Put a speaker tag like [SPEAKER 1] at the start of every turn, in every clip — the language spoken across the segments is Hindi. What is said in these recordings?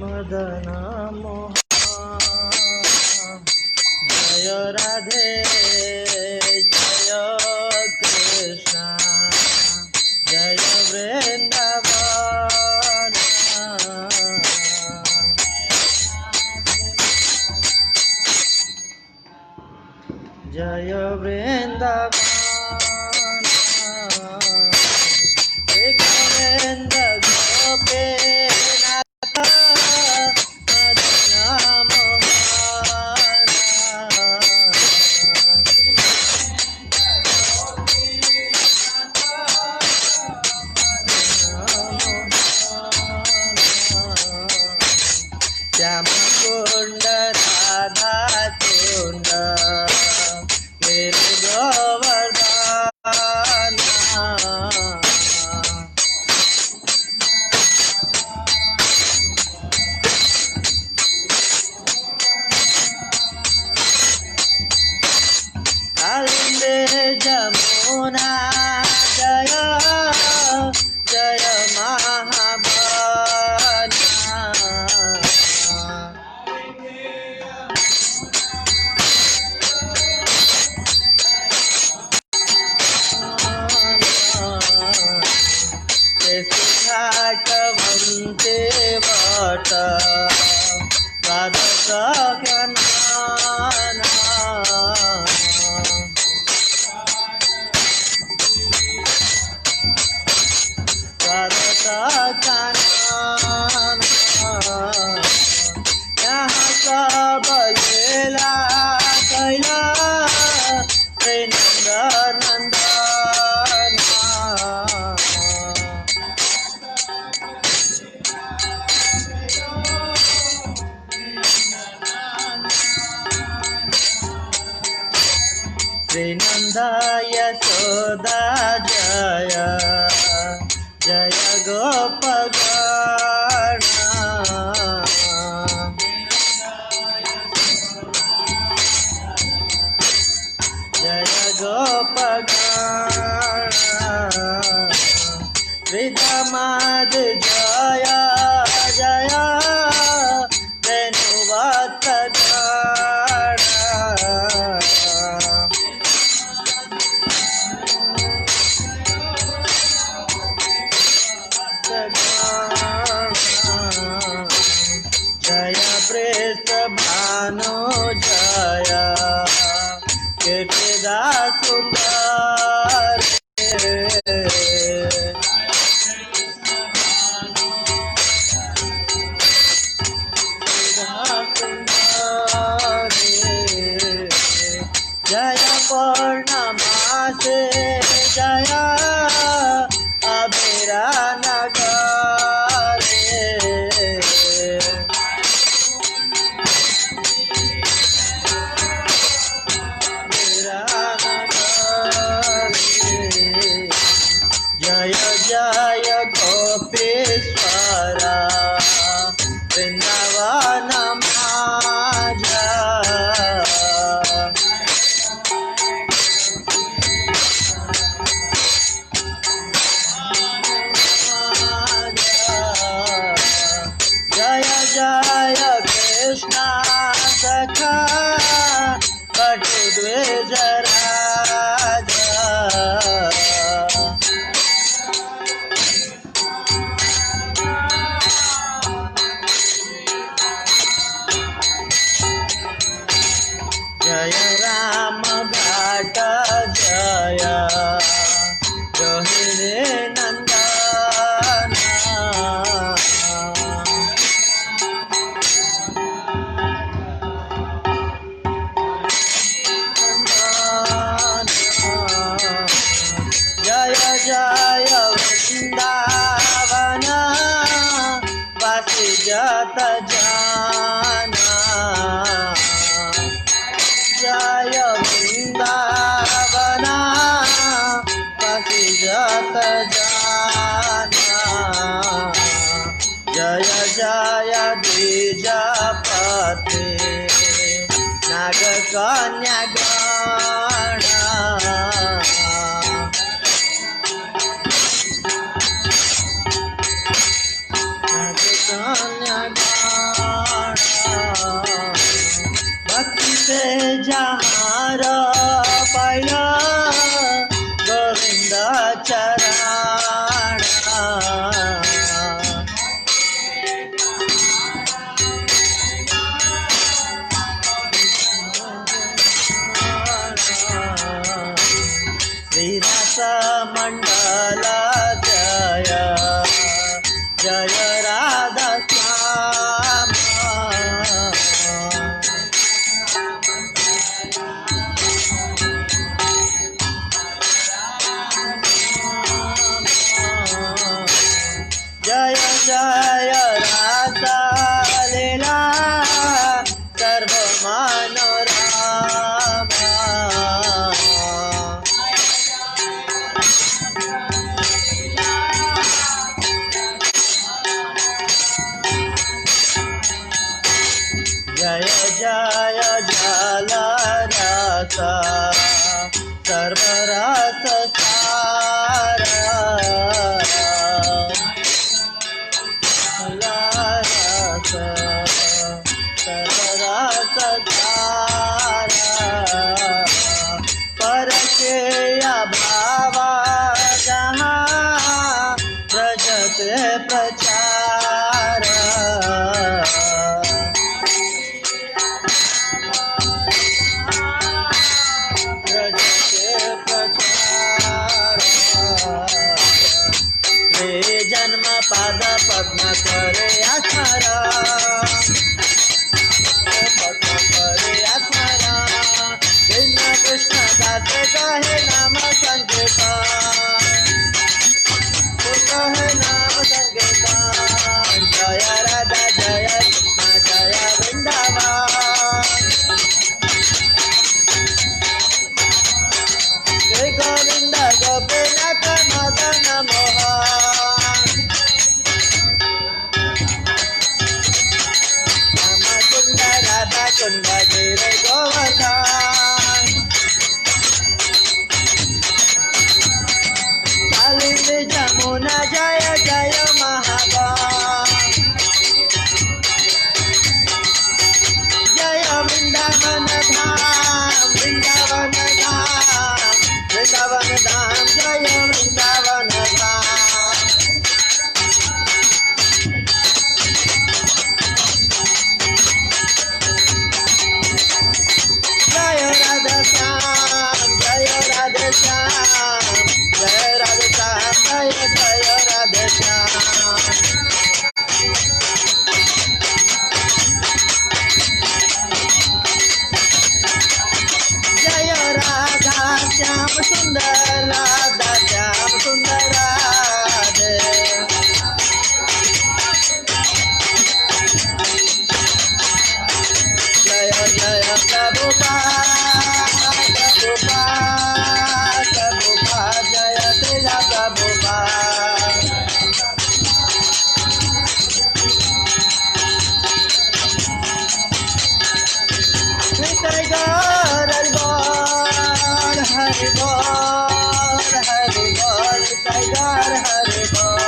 [SPEAKER 1] मदन मोहन जय राधे जय कृष्ण जय वृंदावन जय वृंदावन गोविंद गोपीनाथ मदन मोहन श्याम कुंड राधा कुंड गिरि गोवर्धन कालिंदी जमुना जय जय घाट वंदे वट यहाँ सब लीला कैला श्री नंद श्री नंद यशोदा जय जय गोपगण जय गोपगण वृद्धमाद जय जय रेणुवत्तगण जय प्रेस भानु जय कीर्तिदा सुंदर जय पूर्णमासे जय अबीरा नगरे जय जय गोपीश्वर वृंदावन माजा जय जय कृष्ण सखा कटु द्विज राजा जय राम घाट जय रोहिणी नंदन जय जय वृंदावन वासी जत जाना जय वृंदावन वासी जत जाना जय जय द्विजपति नाग कन्या गण नाग कन्या गण विलासमण्डल जय जय राधा श्याम जय जय राधा लीला सर्व मनोरमा जय जय जल रस सर्वरस सार रस सर्वरस सार परकेय भाव जहाँ प्रजत प्रचार जन्म पाद पद्म करे आस्मरा पद्म करे आस्मरा कृष्ण कृष्ण दास कहे नाम संकीर्तन कहे नाम संकीर्तन जय राधा जय कृष्ण जय वृंदावन श्री गोविंद गोपीनाथ मदन मोहन राधा कुंड गिरे गोवर्धन कालिंदी जमुना जय जय महागण जय वृंदावन धाम वृंदावन धाम वृंदावन धाम जय वृंदावन धाम जय राधा श्याम जय राधे श्याम जय राधे श्याम जय जय राधे श्याम जय राधा श्याम सुंदर राधा श्याम सुंदर राधे जय जय प्रभुपाद प्रभुपाद प्रभुपाद जय तेरा प्रभुपाद नित्य गौर हरि बोल हरि बोल हरि बोल नित्य गौर हरि बोल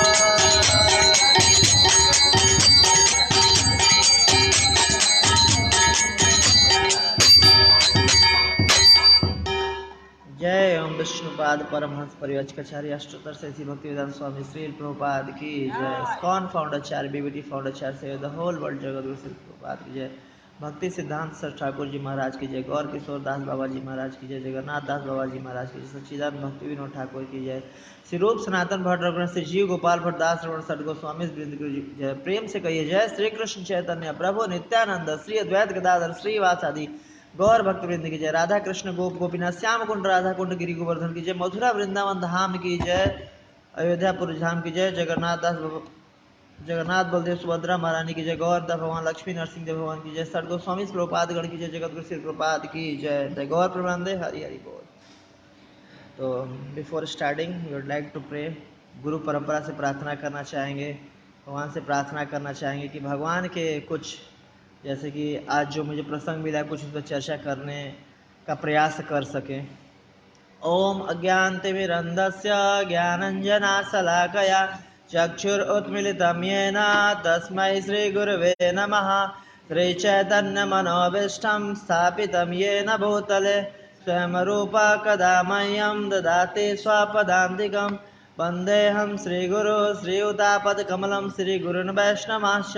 [SPEAKER 1] जय ओम विष्णुपाद परमहंस परिव्राजकाचार्य अष्टोत्तर श्री भक्तिवेदांत स्वामी श्री प्रभुपाद की जय स्कॉन फाउंडाचार्य बीबीटी फाउंडाचार्य से द होल वर्ल्ड जगत श्री प्रभुपाद की जय भक्ति सिद्धांत सर ठाकुर जी महाराज की जय गौर किशोर दास बाबा जी महाराज की जय जगन्नाथ दास बाबा जी महाराज की जय सच्चिदानंद भक्ति विनोद ठाकुर की जय श्री रूप सनातन भट्ट रघुनाथ श्री जीव गोपाल भट्ट दास रमण सठ गोस्वामी वृंद की जय प्रेम से कहिए जय श्री कृष्ण चैतन्य प्रभु नित्यानंद श्री अद्वैत गदाधर श्रीवास आदि गौर भक्त वृंद की जय राधा कृष्ण गोप गोपीनाथ श्याम कुंड राधा कुंड गिरी गोवर्धन की जय मथुरा वृंदावन धाम की जय अयोध्यापुर धाम की जय जगन्नाथ बलदेव सुभद्रा महारानी की जय गौर भगवान लक्ष्मी नरसिंह देव भगवान की जय सठ गोस्वामी प्रभुपाद गण की जय जगत गुरु श्री प्रभुपाद की जय गौर प्रबंधे हरि हरि बोल। तो before starting we would like to pray. गुरु परंपरा से प्रार्थना करना चाहेंगे, भगवान से प्रार्थना करना चाहेंगे कि भगवान के कुछ जैसे कि आज जो मुझे प्रसंग मिला कुछ उस पर चर्चा करने का प्रयास कर सकें। ओम अज्ञानतिमिरन्धस्य ज्ञानञ्जनशलाकया चक्षुरुन्मीलितं येन तस्मै श्रीगुरवे नमः। श्रीचैतन्यमनोभीष्टं स्थापितं येन भूतले स्वयं रूपा कदा मह्यं ददाति स्वपदान्तिकं। वन्देऽहं श्रीगुरो श्रीयुतापदकमलं श्रीगुरुन् वैष्णवांश्च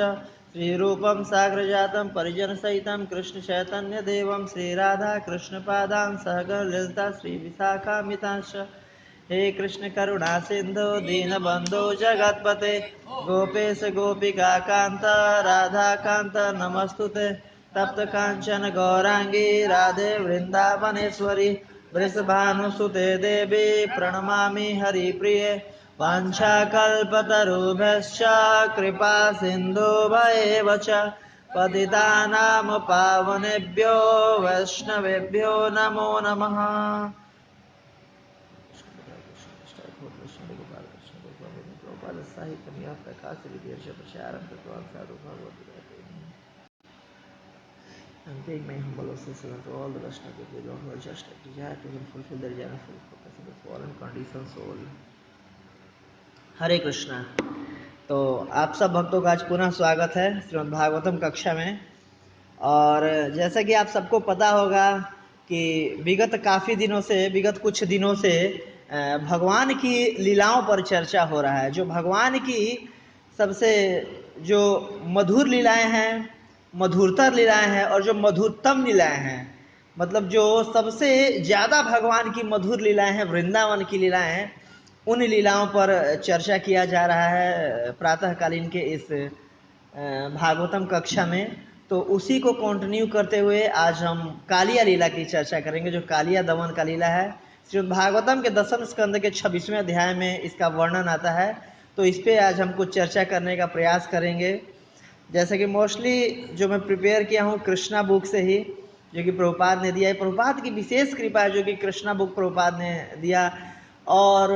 [SPEAKER 1] श्रीरूपं साग्रजातं परिजन सहितं कृष्ण चैतन्य देवं श्री राधा कृष्ण पादां सहगण ललिता श्री विशाखामितांश। हे कृष्ण करुणा सिंधु दीनबंधो जगतपते गोपेश गोपिका कांत राधा कांत नमस्तुते। तप्त कांचन गौरांगी राधे वृंदावनेश्वरी वृषभानुसुते देवी प्रणमामि हरिप्रिये। वाञ्छाकल्पतरुभ्यश्च कृपा सिन्धुभ्येव च पतितानां पावनेभ्यो वैष्णवेभ्यो नमो नमः। I'm taking my humble obeisances to all the Vaishnava people who are just like desire to fulfill their joyful purpose in the fallen conditioned soul. हरे कृष्णा। तो आप सब भक्तों का आज पुनः स्वागत है श्रीमद् भागवतम कक्षा में। और जैसा कि आप सबको पता होगा कि विगत कुछ दिनों से भगवान की लीलाओं पर चर्चा हो रहा है। जो भगवान की सबसे जो मधुर लीलाएं हैं, मधुरतर लीलाएं हैं और जो मधुरतम लीलाएं हैं, मतलब जो सबसे ज़्यादा भगवान की मधुर लीलाएं हैं, वृंदावन की लीलाएं हैं, उन लीलाओं पर चर्चा किया जा रहा है प्रातःकालीन के इस भागवतम कक्षा में। तो उसी को कंटिन्यू करते हुए आज हम कालिया लीला की चर्चा करेंगे, जो कालिया दमन का लीला है। श्रीमद् भागवतम के 10वें स्कंद के 26वें अध्याय में इसका वर्णन आता है। तो इस पे आज हम कुछ चर्चा करने का प्रयास करेंगे। जैसे कि मोस्टली जो मैं प्रिपेयर किया हूँ कृष्णा बुक से ही, जो कि प्रभुपाद ने दिया है। प्रभुपाद की विशेष कृपा है जो कि कृष्णा बुक प्रभुपाद ने दिया, और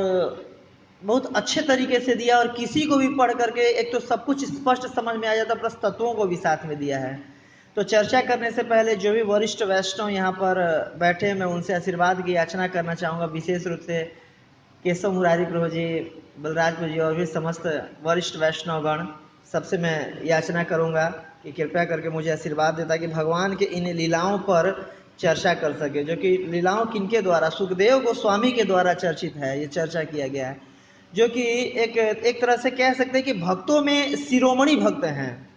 [SPEAKER 1] बहुत अच्छे तरीके से दिया, और किसी को भी पढ़ करके एक तो सब कुछ स्पष्ट समझ में आ जाता, प्लस तत्वों को भी साथ में दिया है। तो चर्चा करने से पहले जो भी वरिष्ठ वैष्णव यहाँ पर बैठे, मैं उनसे आशीर्वाद की याचना करना चाहूँगा। विशेष रूप से केशव मुरारी प्रभु जी, बलराज प्रभु जी और भी समस्त वरिष्ठ वैष्णवगण, सबसे मैं याचना करूँगा कि कृपया करके मुझे आशीर्वाद देता कि भगवान के इन लीलाओं पर चर्चा कर सके, जो कि लीलाओं किनके द्वारा, सुखदेव गोस्वामी के द्वारा चर्चित है, ये चर्चा किया गया है। जो कि एक तरह से कह सकते हैं कि भक्तों में शिरोमणि भक्त हैं,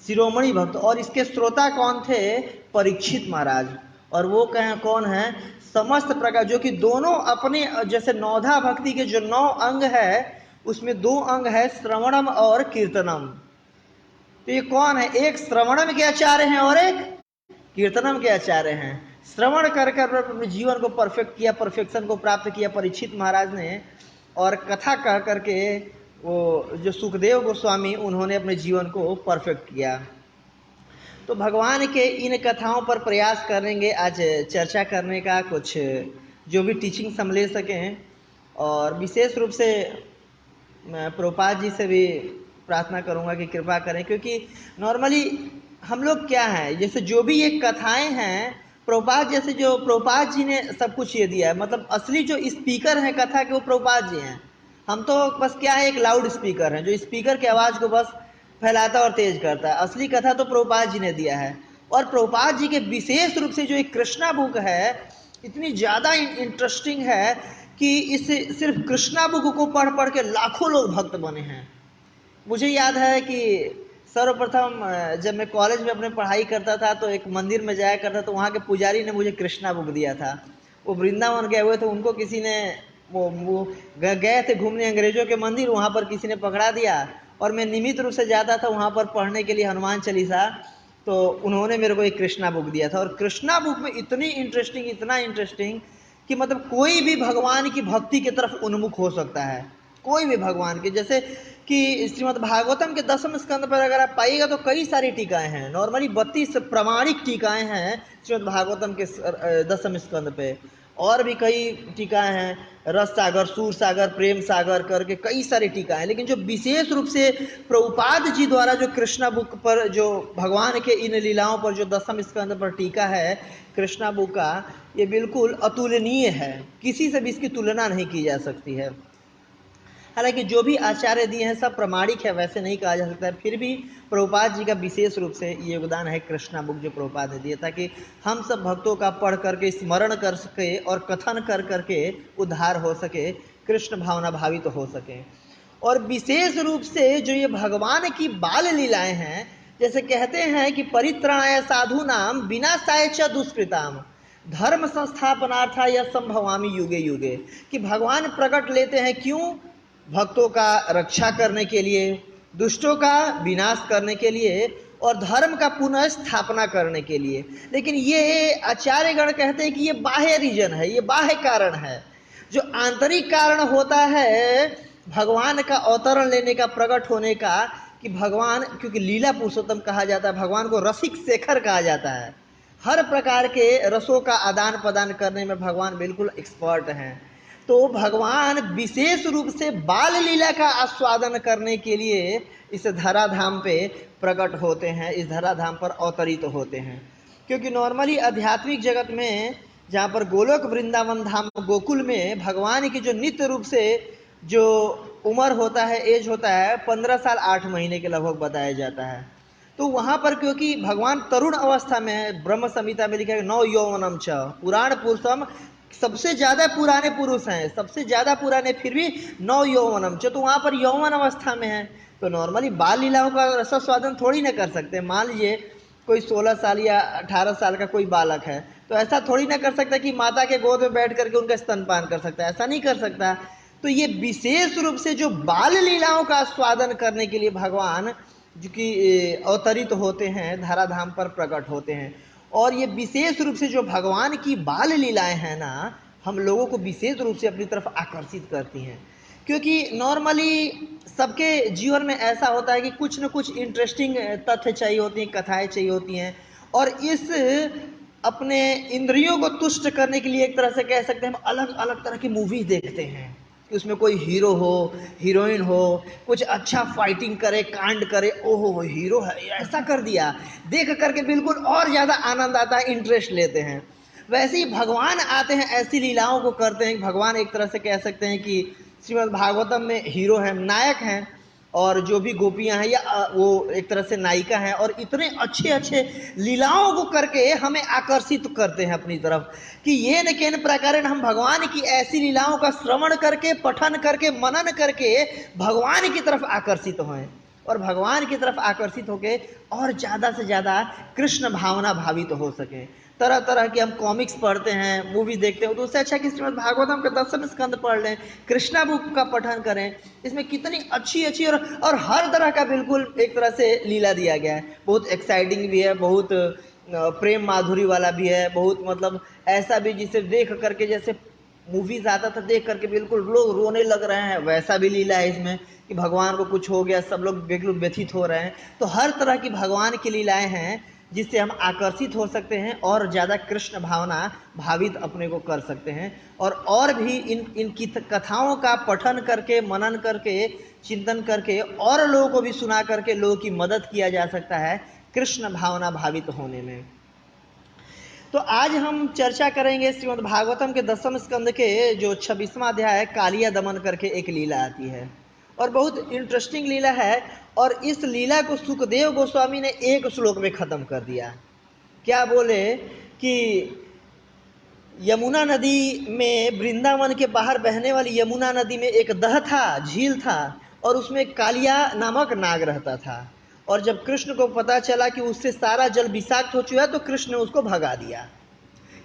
[SPEAKER 1] शिरोमणि भक्त। और इसके श्रोता कौन थे? परीक्षित महाराज। और वो कौन है? समस्त प्रकार, जो कि दोनों अपने, जैसे नौधा भक्ति के जो 9 अंग है, उसमें 2 अंग है, श्रवणम और कीर्तनम। तो ये कौन है? एक श्रवणम के आचार्य हैं और एक कीर्तनम के आचार्य हैं। श्रवण कर कर अपने जीवन को परफेक्ट किया, परफेक्शन को प्राप्त किया परीक्षित महाराज ने, और कथा कह करके वो जो सुखदेव गोस्वामी, उन्होंने अपने जीवन को परफेक्ट किया। तो भगवान के इन कथाओं पर प्रयास करेंगे आज चर्चा करने का, कुछ जो भी टीचिंग्स हम ले सकें। और विशेष रूप से मैं प्रभुपाद जी से भी प्रार्थना करूंगा कि कृपा करें, क्योंकि नॉर्मली हम लोग क्या है, जैसे जो भी ये कथाएं हैं, प्रभुपाद जैसे जो प्रभुपाद जी ने सब कुछ ये दिया है, मतलब असली जो स्पीकर हैं कथा के वो प्रभुपाद जी हैं। हम तो बस क्या है, एक लाउड स्पीकर हैं जो स्पीकर की आवाज़ को बस फैलाता और तेज करता है। असली कथा तो प्रभुपाद जी ने दिया है। और प्रभुपाद जी के विशेष रूप से जो एक कृष्णा बुक है, इतनी ज़्यादा इंटरेस्टिंग है कि इस सिर्फ कृष्णा बुक को पढ़ पढ़ के लाखों लोग भक्त बने हैं। मुझे याद है कि सर्वप्रथम जब मैं कॉलेज में अपने पढ़ाई करता था तो एक मंदिर में जाया करता, तो वहाँ के पुजारी ने मुझे कृष्णा बुक दिया था। वो वृंदावन गए हुए थे, उनको किसी ने वो गए थे घूमने अंग्रेजों के मंदिर, वहाँ पर किसी ने पकड़ा दिया, और मैं नियमित रूप से जाता था वहाँ पर पढ़ने के लिए हनुमान चालीसा। तो उन्होंने मेरे को एक कृष्णा बुक दिया था, और कृष्णा बुक में इतनी इंटरेस्टिंग, इतना इंटरेस्टिंग कि मतलब कोई भी भगवान की भक्ति की तरफ उन्मुख हो सकता है, कोई भी भगवान के। जैसे कि श्रीमद् भागवतम के 10वें स्कंद पर अगर आप पाइएगा तो कई सारी टीकाएं हैं, नॉर्मली 32 प्रमाणिक टीकाएं हैं श्रीमद् भागवतम के 10वें स्कंद पे। और भी कई टीकाएं हैं, रस सागर, सूर सागर, प्रेम सागर करके कई सारी टीकाएं हैं। लेकिन जो विशेष रूप से प्रभुपाद जी द्वारा जो कृष्णा बुक पर, जो भगवान के इन लीलाओं पर जो 10वें स्कंद पर टीका है कृष्णा बुक का, ये बिल्कुल अतुलनीय है, किसी से भी इसकी तुलना नहीं की जा सकती है। हालांकि जो भी आचार्य दिए हैं सब प्रमाणिक है, वैसे नहीं कहा जा सकता है, फिर भी प्रभुपाद जी का विशेष रूप से योगदान है कृष्णा बुक जो प्रभुपाद ने दिया, ताकि हम सब भक्तों का पढ़ करके स्मरण कर सके और कथन कर करके उद्धार हो सके, कृष्ण भावना भावित तो हो सके। और विशेष रूप से जो ये भगवान की बाल लीलाएं हैं, जैसे कहते हैं कि परित्राणाय साधूनाम विनाशाय च दुष्कृताम धर्म संस्थापनार्थाय यह संभवामि युगे युगे, कि भगवान प्रकट लेते हैं क्यों? भक्तों का रक्षा करने के लिए, दुष्टों का विनाश करने के लिए और धर्म का पुनः स्थापना करने के लिए। लेकिन ये आचार्यगण कहते हैं कि ये बाह्य रीजन है, ये बाह्य कारण है। जो आंतरिक कारण होता है भगवान का अवतरण लेने का, प्रकट होने का, कि भगवान, क्योंकि लीला पुरुषोत्तम कहा जाता है, भगवान को रसिक शेखर कहा जाता है, हर प्रकार के रसों का आदान प्रदान करने में भगवान बिल्कुल एक्सपर्ट हैं। तो भगवान विशेष रूप से बाल लीला का आस्वादन करने के लिए इस धराधाम पे प्रकट होते हैं, इस धराधाम पर अवतरित होते हैं। क्योंकि नॉर्मली आध्यात्मिक जगत में, जहाँ पर गोलोक वृंदावन धाम गोकुल में भगवान की जो नित्य रूप से जो उम्र होता है, एज होता है 15 साल 8 महीने के लगभग बताया जाता है। तो वहाँ पर क्योंकि भगवान तरुण अवस्था में है, ब्रह्म संहिता में लिखा है नौ यौवनम च पुराण पुरुषम, सबसे ज्यादा पुराने पुरुष हैं, सबसे ज्यादा पुराने, फिर भी नौ यौवनम च, तो वहाँ पर यौवन अवस्था में है। तो नॉर्मली बाल लीलाओं का रसास्वादन थोड़ी ना कर सकते। मान लीजिए कोई 16 साल या 18 साल का कोई बालक है, तो ऐसा थोड़ी ना कर सकता कि माता के गोद में बैठ करके उनका स्तनपान कर सकता है, ऐसा नहीं कर सकता। तो ये विशेष रूप से जो बाल लीलाओं का स्वादन करने के लिए भगवान जो कि अवतरित होते हैं, धराधाम पर प्रकट होते हैं। और ये विशेष रूप से जो भगवान की बाल लीलाएं हैं ना, हम लोगों को विशेष रूप से अपनी तरफ आकर्षित करती हैं। क्योंकि नॉर्मली सबके जीवन में ऐसा होता है कि कुछ न कुछ इंटरेस्टिंग तथ्य चाहिए होती हैं, कथाएं चाहिए होती हैं, और इस अपने इंद्रियों को तुष्ट करने के लिए एक तरह से कह सकते हैं हम अलग अलग तरह की मूवी देखते हैं कि उसमें कोई हीरो हो, हीरोइन हो, कुछ अच्छा फाइटिंग करे, कांड करे, ओहो हीरो है ऐसा कर दिया, देख करके बिल्कुल और ज़्यादा आनंद आता है, इंटरेस्ट लेते हैं। वैसे ही भगवान आते हैं, ऐसी लीलाओं को करते हैं। भगवान एक तरह से कह सकते हैं कि श्रीमद् भागवतम में हीरो हैं, नायक हैं, और जो भी गोपियां हैं या वो एक तरह से नायिका हैं, और इतने अच्छे अच्छे लीलाओं को करके हमें आकर्षित करते हैं अपनी तरफ, कि ये न केन प्रकार हम भगवान की ऐसी लीलाओं का श्रवण करके, पठन करके, मनन करके भगवान की तरफ आकर्षित हों, और भगवान की तरफ आकर्षित होके और ज़्यादा से ज़्यादा कृष्ण भावना भावित हो सके। तरह तरह की हम कॉमिक्स पढ़ते हैं, मूवी देखते हैं, तो उससे अच्छा कि श्रीमद् भागवतम के 10वें स्कंद पढ़ लें, कृष्णा बुक का पठन करें। इसमें कितनी अच्छी अच्छी और हर तरह का बिल्कुल एक तरह से लीला दिया गया है। बहुत एक्साइटिंग भी है, बहुत प्रेम माधुरी वाला भी है, बहुत मतलब ऐसा भी जिसे देख करके, जैसे मूवीज आता था देख करके बिल्कुल लोग रोने लग रहे हैं, वैसा भी लीला है इसमें कि भगवान को कुछ हो गया, सब लोग बिल्कुल व्यथित हो रहे हैं। तो हर तरह की भगवान की लीलाएं हैं जिससे हम आकर्षित हो सकते हैं और ज़्यादा कृष्ण भावना भावित अपने को कर सकते हैं। और भी इनकी कथाओं का पठन करके, मनन करके, चिंतन करके और लोगों को भी सुना करके लोगों की मदद किया जा सकता है कृष्ण भावना भावित होने में। तो आज हम चर्चा करेंगे श्रीमद् भागवतम के 10वें स्कंद के जो 26वां अध्याय है, कालिया दमन करके एक लीला आती है, और बहुत इंटरेस्टिंग लीला है। और इस लीला को सुखदेव गोस्वामी ने एक श्लोक में खत्म कर दिया। क्या बोले कि यमुना नदी में, वृंदावन के बाहर बहने वाली यमुना नदी में एक दह था, झील था, और उसमें कालिया नामक नाग रहता था। और जब कृष्ण को पता चला कि उससे सारा जल विषाक्त हो चुका है, तो कृष्ण ने उसको भगा दिया।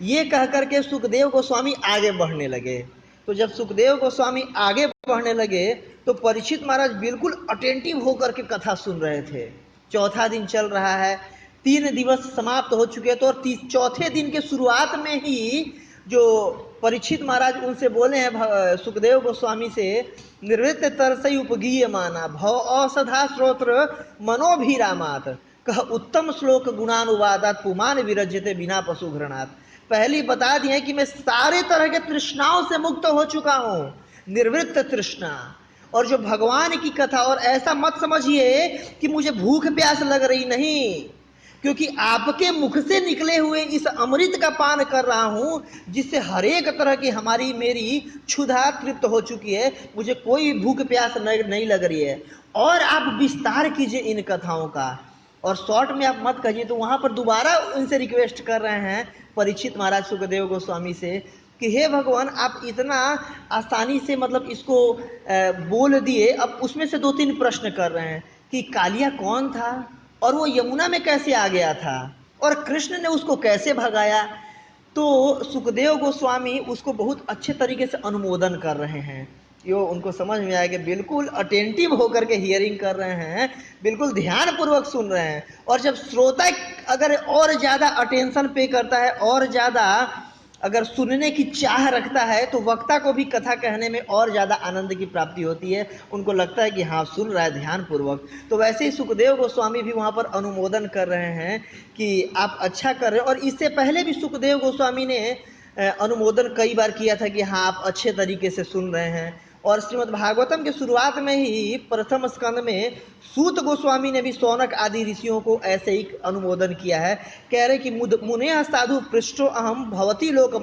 [SPEAKER 1] ये कह करके सुखदेव गोस्वामी आगे बढ़ने लगे। तो जब सुखदेव गोस्वामी आगे बढ़ने लगे तो परीक्षित महाराज बिल्कुल अटेंटिव होकर के कथा सुन रहे थे। चौथा दिन चल रहा है, 3 दिवस समाप्त हो चुके, तो और चौथे दिन के शुरुआत में ही जो परीक्षित महाराज उनसे बोले हैं सुखदेव गोस्वामी से, निर्वृत्त तरसई उपगीय माना भव औषधा श्रोत्र मनोभिरामात कह उत्तम श्लोक गुणानुवादात पुमान विरज्यते बिना पशु घृणात। पहले बता दिए कि मैं सारे तरह के तृष्णाओं से मुक्त हो चुका हूं, निर्वृत्त तृष्णा। और जो भगवान की कथा, और ऐसा मत समझिए कि मुझे भूख प्यास लग रही, नहीं, क्योंकि आपके मुख से निकले हुए इस अमृत का पान कर रहा हूं, जिससे हर एक तरह की हमारी मेरी क्षुधा तृप्त हो चुकी है, मुझे कोई भूख प्यास नहीं लग रही है। और आप विस्तार कीजिए इन कथाओं का, और शॉर्ट में आप मत कहिए। तो वहां पर दोबारा उनसे रिक्वेस्ट कर रहे हैं परीक्षित महाराज सुखदेव गोस्वामी से कि हे भगवान, आप इतना आसानी से मतलब इसको बोल दिए, अब उसमें से 2-3 प्रश्न कर रहे हैं कि कालिया कौन था, और वो यमुना में कैसे आ गया था और कृष्ण ने उसको कैसे भगाया। तो सुखदेव गोस्वामी उसको बहुत अच्छे तरीके से अनुमोदन कर रहे हैं। यो उनको समझ में आया कि बिल्कुल अटेंटिव होकर के हियरिंग कर रहे हैं, बिल्कुल ध्यान पूर्वक सुन रहे हैं। और जब श्रोता अगर और ज़्यादा अटेंशन पे करता है और ज़्यादा अगर सुनने की चाह रखता है तो वक्ता को भी कथा कहने में और ज़्यादा आनंद की प्राप्ति होती है। उनको लगता है कि हाँ सुन रहा है ध्यान पूर्वक। तो वैसे ही सुखदेव गोस्वामी भी वहाँ पर अनुमोदन कर रहे हैं कि आप अच्छा कर रहे हो। और इससे पहले भी सुखदेव गोस्वामी ने अनुमोदन कई बार किया था कि हाँ आप अच्छे तरीके से सुन रहे हैं। और श्रीमद् भागवतम के शुरुआत में ही प्रथम स्कंद में सूत गोस्वामी ने भी शौनक आदि ऋषियों को ऐसे ही अनुमोदन किया है। कह रहे कि मुने साधु पृष्ठो अहम भवती लोक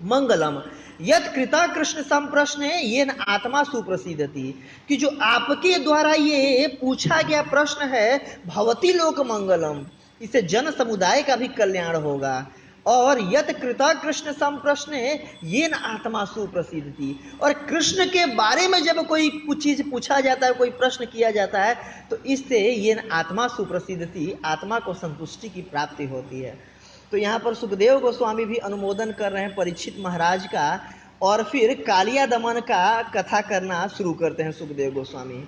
[SPEAKER 1] मंगलम यत कृता कृष्ण संप्रश्न ये न आत्मा सुप्रसिद्धति, कि जो आपके द्वारा ये पूछा गया प्रश्न है भवती लोक मंगलम, इससे जन समुदाय का भी कल्याण होगा। और यत कृता कृष्ण संप्रश्न ये न आत्मा सुप्रसिद्धति, और कृष्ण के बारे में जब कोई कुछ चीज पूछा जाता है, कोई प्रश्न किया जाता है, तो इससे ये न आत्मा सुप्रसिद्धति, आत्मा को संतुष्टि की प्राप्ति होती है। तो यहाँ पर सुखदेव गोस्वामी भी अनुमोदन कर रहे हैं परीक्षित महाराज का। और फिर कालिया दमन का कथा करना शुरू करते हैं सुखदेव गोस्वामी।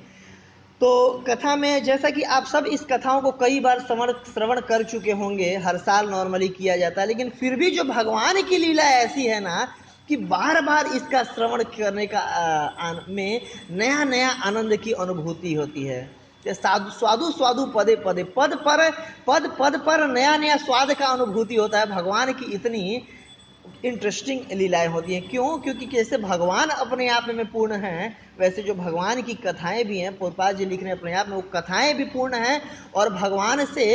[SPEAKER 1] तो कथा में जैसा कि आप सब इस कथाओं को कई बार श्रवण कर चुके होंगे, हर साल नॉर्मली किया जाता है, लेकिन फिर भी जो भगवान की लीला ऐसी है ना कि बार बार इसका श्रवण करने का में नया नया आनंद की अनुभूति होती है। साधु स्वादु स्वादु पदे पदे, पद पर नया नया स्वाद का अनुभूति होता है। भगवान की इतनी इंटरेस्टिंग लीलाएं होती हैं। क्यों? क्योंकि जैसे भगवान अपने आप में पूर्ण हैं, वैसे जो भगवान की कथाएं भी हैं, पुरपाल जी लिख रहे हैं अपने आप में, वो कथाएं भी पूर्ण हैं और भगवान से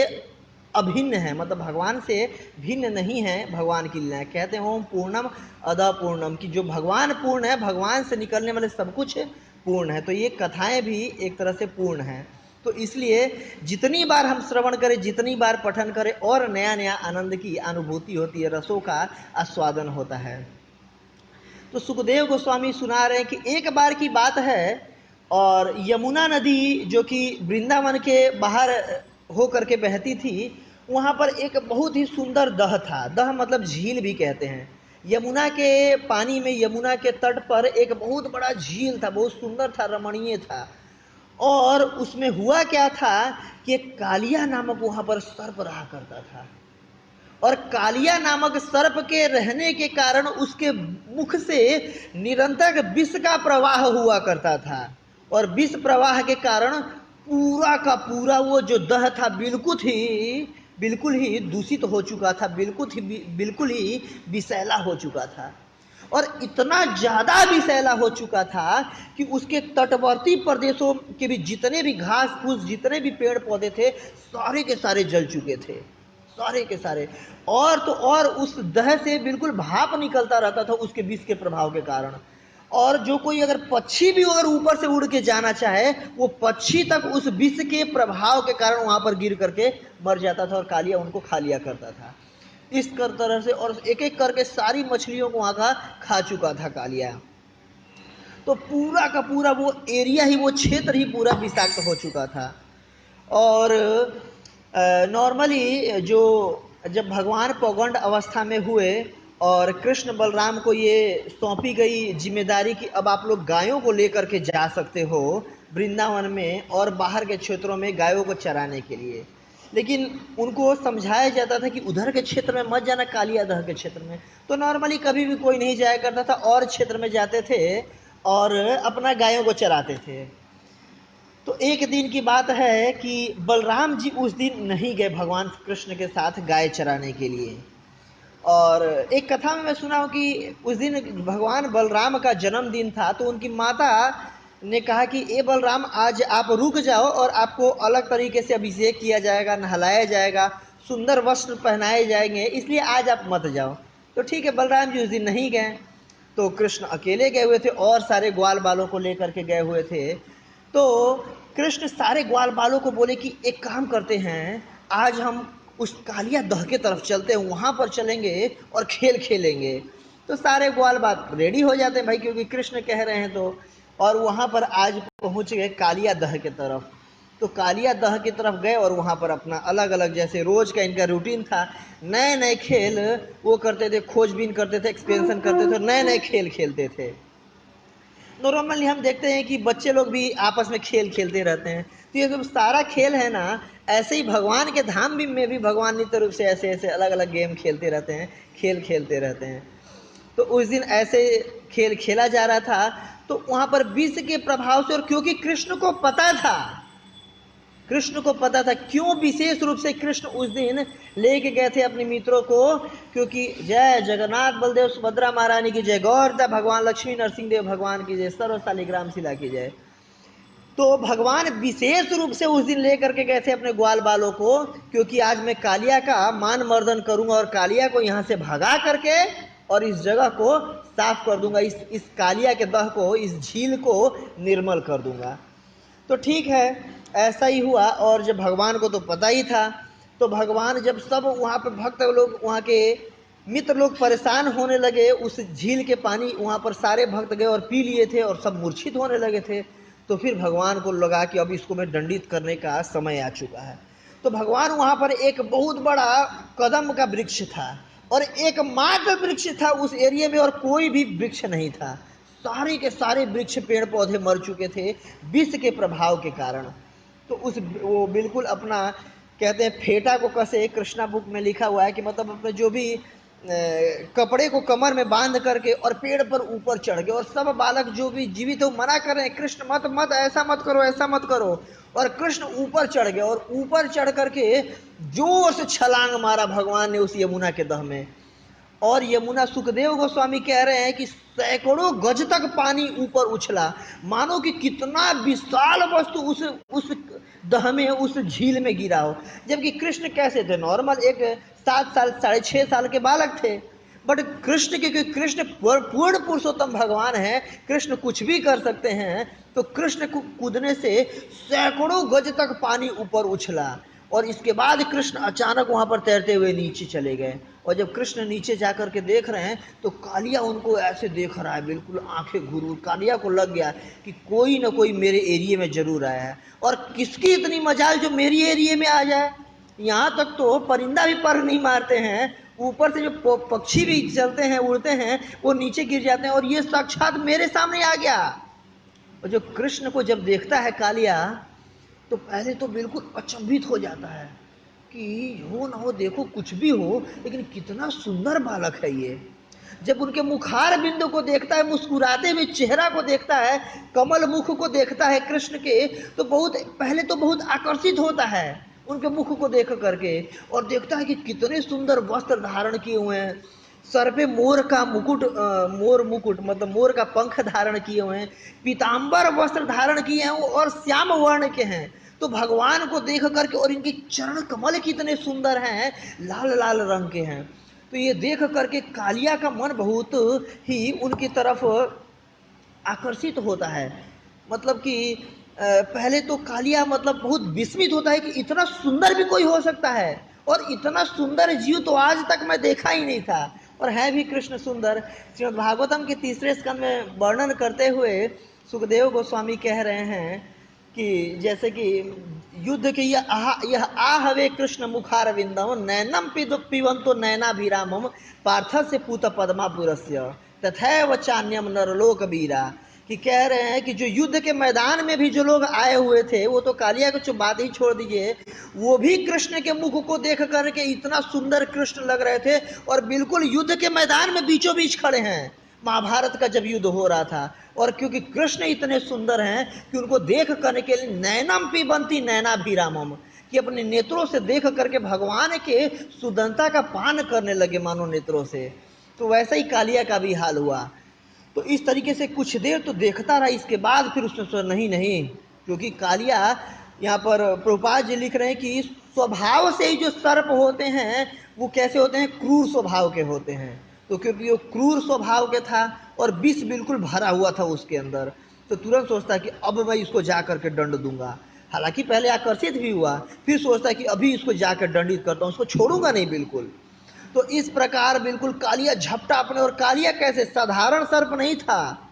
[SPEAKER 1] अभिन्न है, मतलब भगवान से भिन्न नहीं है। भगवान की लीलाएं कहते हैं ओम पूर्णम अदा पूर्णम, कि जो भगवान पूर्ण है, भगवान से निकलने वाले सब कुछ पूर्ण है। तो ये कथाएं भी एक तरह से पूर्ण हैं। तो इसलिए जितनी बार हम श्रवण करें, जितनी बार पठन करें, और नया नया आनंद की अनुभूति होती है, रसों का आस्वादन होता है। तो सुखदेव गोस्वामी सुना रहे हैं कि एक बार की बात है और यमुना नदी जो कि वृंदावन के बाहर हो करके बहती थी, वहाँ पर एक बहुत ही सुंदर दह था। दह मतलब झील भी कहते हैं। यमुना के पानी में, यमुना के तट पर एक बहुत बड़ा झील था, बहुत सुंदर था, रमणीय था। और उसमें हुआ क्या था कि एक कालिया नामक वहाँ पर सर्प रहा करता था। और कालिया नामक सर्प के रहने के कारण उसके मुख से निरंतर विष का प्रवाह हुआ करता था। और विष प्रवाह के कारण पूरा का पूरा वो जो दह था बिल्कुल ही दूषित हो चुका था, बिल्कुल ही विषैला हो चुका था। और इतना ज़्यादा विषैला हो चुका था कि उसके तटवर्ती प्रदेशों के भी जितने भी घास फूस, जितने भी पेड़ पौधे थे, सारे के सारे जल चुके थे, सारे के सारे। और तो और उस दह से बिल्कुल भाप निकलता रहता था उसके विष के प्रभाव के कारण। और जो कोई अगर पक्षी भी अगर ऊपर से उड़ के जाना चाहे, वो पक्षी तक उस विष के प्रभाव के कारण वहां पर गिर करके मर जाता था और कालिया उनको खा लिया करता था। इस तरह से और एक एक करके सारी मछलियों को वहां का खा चुका था कालिया। तो पूरा का पूरा वो एरिया ही, वो क्षेत्र ही पूरा विषाक्त हो चुका था। और नॉर्मली जो जब भगवान पौगंड अवस्था में हुए और कृष्ण बलराम को ये सौंपी गई जिम्मेदारी कि अब आप लोग गायों को लेकर के जा सकते हो वृंदावन में और बाहर के क्षेत्रों में गायों को चराने के लिए, लेकिन उनको समझाया जाता था कि उधर के क्षेत्र में मत जाना, कालिया दह के क्षेत्र में। तो नॉर्मली कभी भी कोई नहीं जाया करता था, और क्षेत्र में जाते थे और अपना गायों को चराते थे। तो एक दिन की बात है कि बलराम जी उस दिन नहीं गए भगवान कृष्ण के साथ गाय चराने के लिए। और एक कथा में मैं सुना हूँ कि उस दिन भगवान बलराम का जन्मदिन था, तो उनकी माता ने कहा कि ए बलराम, आज आप रुक जाओ और आपको अलग तरीके से अभिषेक किया जाएगा, नहलाया जाएगा, सुंदर वस्त्र पहनाए जाएंगे, इसलिए आज आप मत जाओ। तो ठीक है, बलराम जी उस दिन नहीं गए। तो कृष्ण अकेले गए हुए थे और सारे ग्वाल बालों को लेकर के गए हुए थे। तो कृष्ण सारे ग्वाल बालों को बोले कि एक काम करते हैं, आज हम उस कालिया दह के तरफ चलते हैं, वहां पर चलेंगे और खेल खेलेंगे। तो सारे ग्वाल बाल रेडी हो जाते हैं भाई, क्योंकि कृष्ण कह रहे हैं तो। और वहां पर आज पहुंच गए कालिया दह के तरफ। तो कालिया दह की तरफ गए और वहाँ पर अपना अलग अलग, जैसे रोज का इनका रूटीन था, नए नए खेल वो करते थे, खोजबीन करते थे, एक्सपेंशन करते थे, नए नए खेल खेलते थे। नॉर्मली हम देखते हैं कि बच्चे लोग भी आपस में खेल खेलते रहते हैं। तो ये जो सारा खेल है ना, ऐसे ही भगवान के धाम भी में भी भगवान नित्य रूप से ऐसे ऐसे अलग अलग गेम खेलते रहते हैं, खेल खेलते रहते हैं। तो उस दिन ऐसे खेल खेला जा रहा था, तो वहाँ पर विष के प्रभाव से, और क्योंकि कृष्ण को पता था, कृष्ण को पता था, क्यों विशेष रूप से कृष्ण उस दिन लेके गए थे अपने मित्रों को, क्योंकि जय जगन्नाथ बलदेव सुभद्रा महारानी की जय, गौरता भगवान लक्ष्मी नरसिंह देव भगवान की जय, सर्व शालिग्राम शिला की जय। तो भगवान विशेष रूप से उस दिन लेकर के गए थे अपने ग्वाल बालों को, क्योंकि आज मैं कालिया का मान मर्दन करूंगा और कालिया को यहाँ से भगा करके और इस जगह को साफ कर दूंगा, इस कालिया के दह को, इस झील को निर्मल कर दूंगा। तो ठीक है, ऐसा ही हुआ। और जब भगवान को तो पता ही था, तो भगवान जब सब वहाँ पे भक्त लोग, वहाँ के मित्र लोग परेशान होने लगे, उस झील के पानी वहाँ पर सारे भक्त गए और पी लिए थे और सब मूर्छित होने लगे थे। तो फिर भगवान को लगा कि अब इसको मैं दंडित करने का समय आ चुका है। तो भगवान वहाँ पर एक बहुत बड़ा कदम का वृक्ष था और एकमात्र वृक्ष था उस एरिया में, और कोई भी वृक्ष नहीं था। सारे के सारे वृक्ष पेड़ पौधे मर चुके थे विष के प्रभाव के कारण। तो उस वो बिल्कुल अपना, कहते हैं फेटा को कसे, कृष्णा बुक में लिखा हुआ है कि मतलब अपने जो भी कपड़े को कमर में बांध करके और पेड़ पर ऊपर चढ़ गए, और सब बालक जो भी जीवित हो मना कर रहे हैं, कृष्ण मत मत, ऐसा मत करो, ऐसा मत करो। और कृष्ण ऊपर चढ़ गए और ऊपर चढ़ करके जोर से छलांग मारा भगवान ने उस यमुना के दह में। और यमुना, सुखदेव गोस्वामी कह रहे हैं कि सैकड़ों गज तक पानी ऊपर उछला, मानो कि कितना विशाल वस्तु उस दह में, उस झील में गिरा हो। जबकि कृष्ण कैसे थे, नॉर्मल एक 7 साल 6.5 साल के बालक थे। बट कृष्ण के, क्योंकि कृष्ण पूर्ण पुरुषोत्तम भगवान है, कृष्ण कुछ भी कर सकते हैं। तो कृष्ण को कूदने से सैकड़ों गज तक पानी ऊपर उछला, और इसके बाद कृष्ण अचानक वहां पर तैरते हुए नीचे चले गए। और जब कृष्ण नीचे जाकर के देख रहे हैं, तो कालिया उनको ऐसे देख रहा है, बिल्कुल आंखें घूर। कालिया को लग गया कि कोई ना कोई मेरे एरिया में जरूर आया है, और किसकी इतनी मजाल जो मेरी एरिया में आ जाए। यहाँ तक तो परिंदा भी पर नहीं मारते हैं, ऊपर से जो पक्षी भी चलते हैं, उड़ते हैं, वो नीचे गिर जाते हैं, और ये साक्षात मेरे सामने आ गया। और जो कृष्ण को जब देखता है कालिया, तो पहले तो बिल्कुल अचंभित हो जाता है कि हो ना हो, देखो कुछ भी हो, लेकिन कितना सुंदर बालक है ये। जब उनके मुखार बिंदु को देखता है, मुस्कुराते हुए चेहरा को देखता है, कमल मुख को देखता है कृष्ण के, तो बहुत पहले तो बहुत आकर्षित होता है उनके मुख को देख करके, और देखता है कि कितने सुंदर वस्त्र धारण किए हुए हैं, सर पे मोर का मुकुट, मोर मुकुट मतलब मोर का पंख धारण किए हुए हैं, पीतांबर वस्त्र धारण किए हैं और श्याम वर्ण के हैं। तो भगवान को देख करके, और इनके चरण कमल कितने सुंदर हैं, लाल लाल रंग के हैं। तो ये देख करके कालिया का मन बहुत ही उनकी तरफ आकर्षित होता है। मतलब कि पहले तो कालिया मतलब बहुत विस्मित होता है कि इतना सुंदर भी कोई हो सकता है, और इतना सुंदर जीव तो आज तक मैं देखा ही नहीं था, और है भी कृष्ण सुंदर। श्रीमद् भागवतम के 3रे स्कंद में वर्णन करते हुए सुखदेव गोस्वामी कह रहे हैं कि जैसे कि युद्ध के यह आहवे कृष्ण मुखार विंदम नैनम पिबंतो नैनाभिरामम पार्थ से पूत पद्मापुरस्य तथैव चान्यम नरलोक वीरा। कि कह रहे हैं कि जो युद्ध के मैदान में भी जो लोग आए हुए थे, वो तो कालिया को बात ही छोड़ दीजिए, वो भी कृष्ण के मुख को देख करके इतना सुंदर कृष्ण लग रहे थे, और बिल्कुल युद्ध के मैदान में बीचों बीच खड़े हैं, महाभारत का जब युद्ध हो रहा था। और क्योंकि कृष्ण इतने सुंदर हैं कि उनको देख करने के लिए नैनम पिबंती नैनाभिरामम, कि अपने नेत्रों से देख करके भगवान के सुंदरता का पान करने लगे मानो नेत्रों से। तो वैसा ही कालिया का भी हाल हुआ। तो इस तरीके से कुछ देर तो देखता रहा, इसके बाद फिर उसने सोचा नहीं नहीं, क्योंकि कालिया, यहाँ पर प्रभुपाद जी लिख रहे हैं कि स्वभाव से ही जो सर्प होते हैं वो कैसे होते हैं, क्रूर स्वभाव के होते हैं। तो क्योंकि वो क्रूर स्वभाव के था और विष बिल्कुल भरा हुआ था उसके अंदर, तो तुरंत सोचता कि अब मैं इसको जा करके दंड दूंगा। हालांकि पहले आकर्षित भी हुआ, फिर सोचता कि अभी इसको जाकर दंडित करता हूँ, उसको छोड़ूंगा नहीं बिल्कुल। तो इस प्रकार बिल्कुल कालिया झपटा अपने, और कालिया कैसे, साधारण सर्प नहीं था,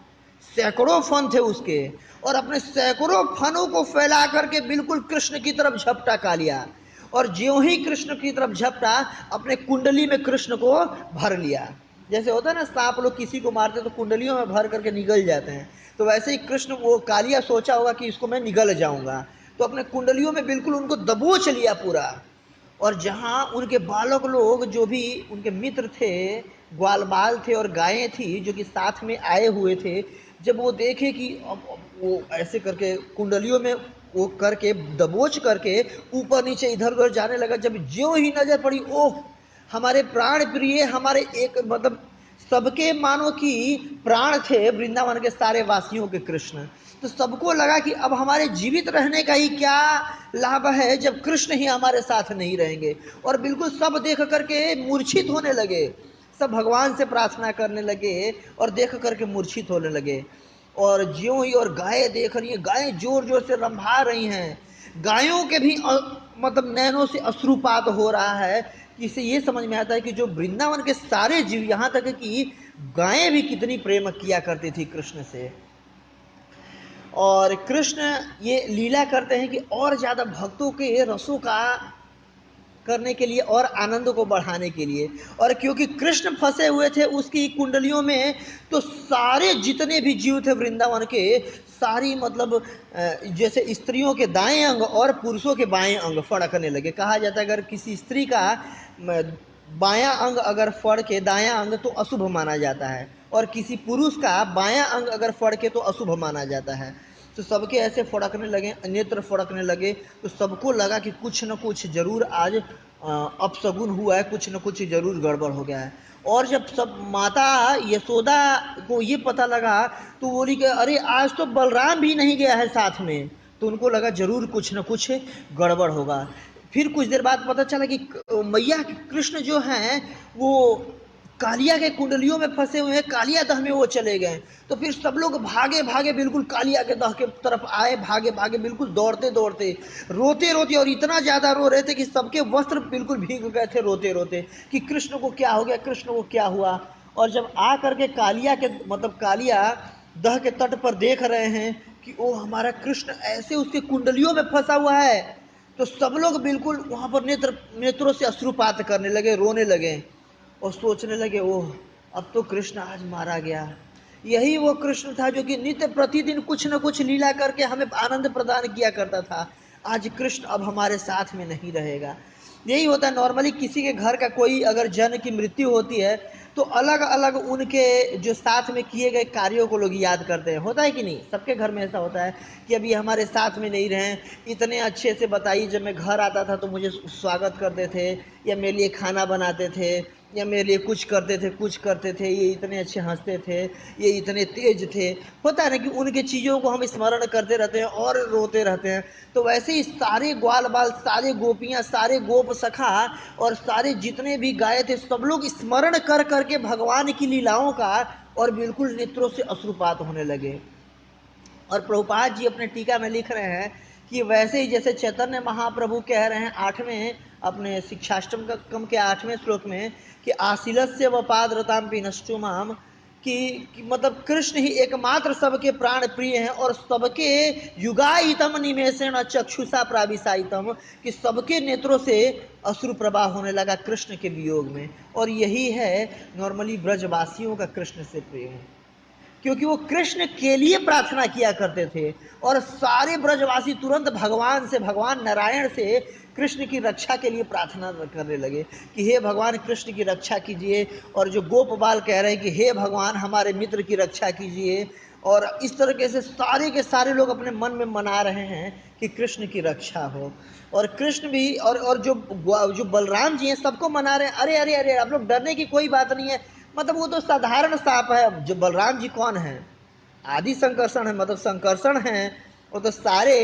[SPEAKER 1] सैकड़ों फन थे उसके, और अपने सैकड़ों फनों को फैला करके बिल्कुल कृष्ण की तरफ झपटा कालिया, और ज्यों ही कृष्ण की तरफ झपटा अपने कुंडली में कृष्ण को भर लिया। जैसे होता है ना, सांप लोग किसी को मारते तो कुंडलियों में भर करके निगल जाते हैं, तो वैसे ही कृष्ण, वो कालिया सोचा होगा कि इसको मैं निगल जाऊंगा, तो अपने कुंडलियों में बिल्कुल उनको दबोच लिया पूरा। और जहाँ उनके बालक लोग, जो भी उनके मित्र थे, ग्वाल बाल थे और गायें थी जो कि साथ में आए हुए थे, जब वो देखे कि अब वो ऐसे करके कुंडलियों में वो करके दबोच करके ऊपर नीचे इधर उधर जाने लगा, जब ज्यों ही नजर पड़ी, ओह हमारे प्राण प्रिय, हमारे एक मतलब सबके मानो कि प्राण थे वृंदावन के सारे वासियों के कृष्ण, तो सबको लगा कि अब हमारे जीवित रहने का ही क्या लाभ है जब कृष्ण ही हमारे साथ नहीं रहेंगे। और बिल्कुल सब देख करके मूर्छित होने लगे, सब भगवान से प्रार्थना करने लगे और देख करके मूर्छित होने लगे। और ज्यों ही, और गायें देख रही हैं, गायें जोर जोर से रंभा रही हैं, गायों के भी मतलब नैनों से अश्रुपात हो रहा है। इससे ये समझ में आता है कि जो वृंदावन के सारे जीव, यहाँ तक कि गायें भी कितनी प्रेम किया करती थी कृष्ण से। और कृष्ण ये लीला करते हैं कि और ज़्यादा भक्तों के रसों का करने के लिए और आनंद को बढ़ाने के लिए। और क्योंकि कृष्ण फंसे हुए थे उसकी कुंडलियों में, तो सारे जितने भी जीव थे वृंदावन के, सारी मतलब जैसे स्त्रियों के दाएं अंग और पुरुषों के बाएं अंग फड़कने लगे। कहा जाता है अगर किसी स्त्री का बायां अंग अगर फड़ के दायां अंग तो अशुभ माना जाता है, और किसी पुरुष का बायां अंग अगर फड़ के तो अशुभ माना जाता है। तो सबके ऐसे फड़कने लगे, नेत्र फड़कने लगे, तो सबको लगा कि कुछ न कुछ जरूर आज अपशगुन हुआ है, कुछ न कुछ जरूर गड़बड़ हो गया है। और जब सब माता यशोदा को ये पता लगा, तो बोली कि अरे आज तो बलराम भी नहीं गया है साथ में, तो उनको लगा जरूर कुछ न कुछ गड़बड़ होगा। फिर कुछ देर बाद पता चला कि मैया कृष्ण जो हैं वो कालिया के कुंडलियों में फंसे हुए हैं, कालिया दह में वो चले गए। तो फिर सब लोग भागे भागे बिल्कुल कालिया के दह के तरफ आए, भागे भागे बिल्कुल दौड़ते दौड़ते, रोते रोते, और इतना ज्यादा रो रहे थे कि सबके वस्त्र बिल्कुल भीग गए थे रोते रोते, कि कृष्ण को क्या हो गया, कृष्ण को क्या हुआ। और जब आ करके कालिया के मतलब कालिया दह के तट पर देख रहे हैं कि ओ हमारा कृष्ण ऐसे उसके कुंडलियों में फंसा हुआ है, तो सब लोग बिल्कुल वहां पर नेत्रों से अश्रुपात करने लगे, रोने लगे, और सोचने लगे ओह अब तो कृष्ण आज मारा गया। यही वो कृष्ण था जो कि नित्य प्रतिदिन कुछ न कुछ लीला करके हमें आनंद प्रदान किया करता था। आज कृष्ण अब हमारे साथ में नहीं रहेगा। यही होता है नॉर्मली, किसी के घर का कोई अगर जन की मृत्यु होती है तो अलग अलग उनके जो साथ में किए गए कार्यों को लोग याद करते हैं। होता है कि नहीं, सबके घर में ऐसा होता है कि अभी हमारे साथ में नहीं रहे, इतने अच्छे से बताइए जब मैं घर आता था तो मुझे स्वागत करते थे, या मेरे लिए खाना बनाते थे, या मेरे लिए कुछ करते थे, ये इतने अच्छे हंसते थे, ये इतने तेज थे। होता है ना कि उनके चीज़ों को हम स्मरण करते रहते हैं और रोते रहते हैं। तो वैसे ही सारे ग्वाल बाल, सारे गोपियाँ, सारे गोप सखा और सारे जितने भी गाय थे, सब लोग स्मरण कर करके भगवान की लीलाओं का, और बिल्कुल नेत्रों से अश्रुपात होने लगे। और प्रभुपाद जी अपने टीका में लिख रहे हैं कि वैसे ही जैसे चैतन्य महाप्रभु कह रहे हैं 8वें अपने शिक्षाष्टकम के 8वें श्लोक में कि आशीलस्य व पादरताम पिनष्टुमाम, कि मतलब कृष्ण ही एकमात्र सबके प्राण प्रिय हैं और सबके युगायितम निमेषेण चक्षुषा प्राविशायितम, कि सबके नेत्रों से अश्रु प्रवाह होने लगा कृष्ण के वियोग में। और यही है नॉर्मली ब्रजवासियों का कृष्ण से प्रेम, क्योंकि वो कृष्ण के लिए प्रार्थना किया करते थे। और सारे ब्रजवासी तुरंत भगवान से, भगवान नारायण से कृष्ण की रक्षा के लिए प्रार्थना करने लगे कि हे भगवान कृष्ण की रक्षा कीजिए। और जो गोपबाल कह रहे हैं कि हे भगवान हमारे मित्र की रक्षा कीजिए। और इस तरीके से सारे के सारे लोग अपने मन में मना रहे हैं कि कृष्ण की रक्षा हो। और कृष्ण भी और जो बलराम जी हैं सबको मना रहे हैं, अरे अरे अरे आप लोग डरने की कोई बात नहीं है, मतलब वो तो साधारण सांप है। जो बलराम जी कौन है, आदि संकर्षण है, मतलब संकर्षण है, वो तो सारे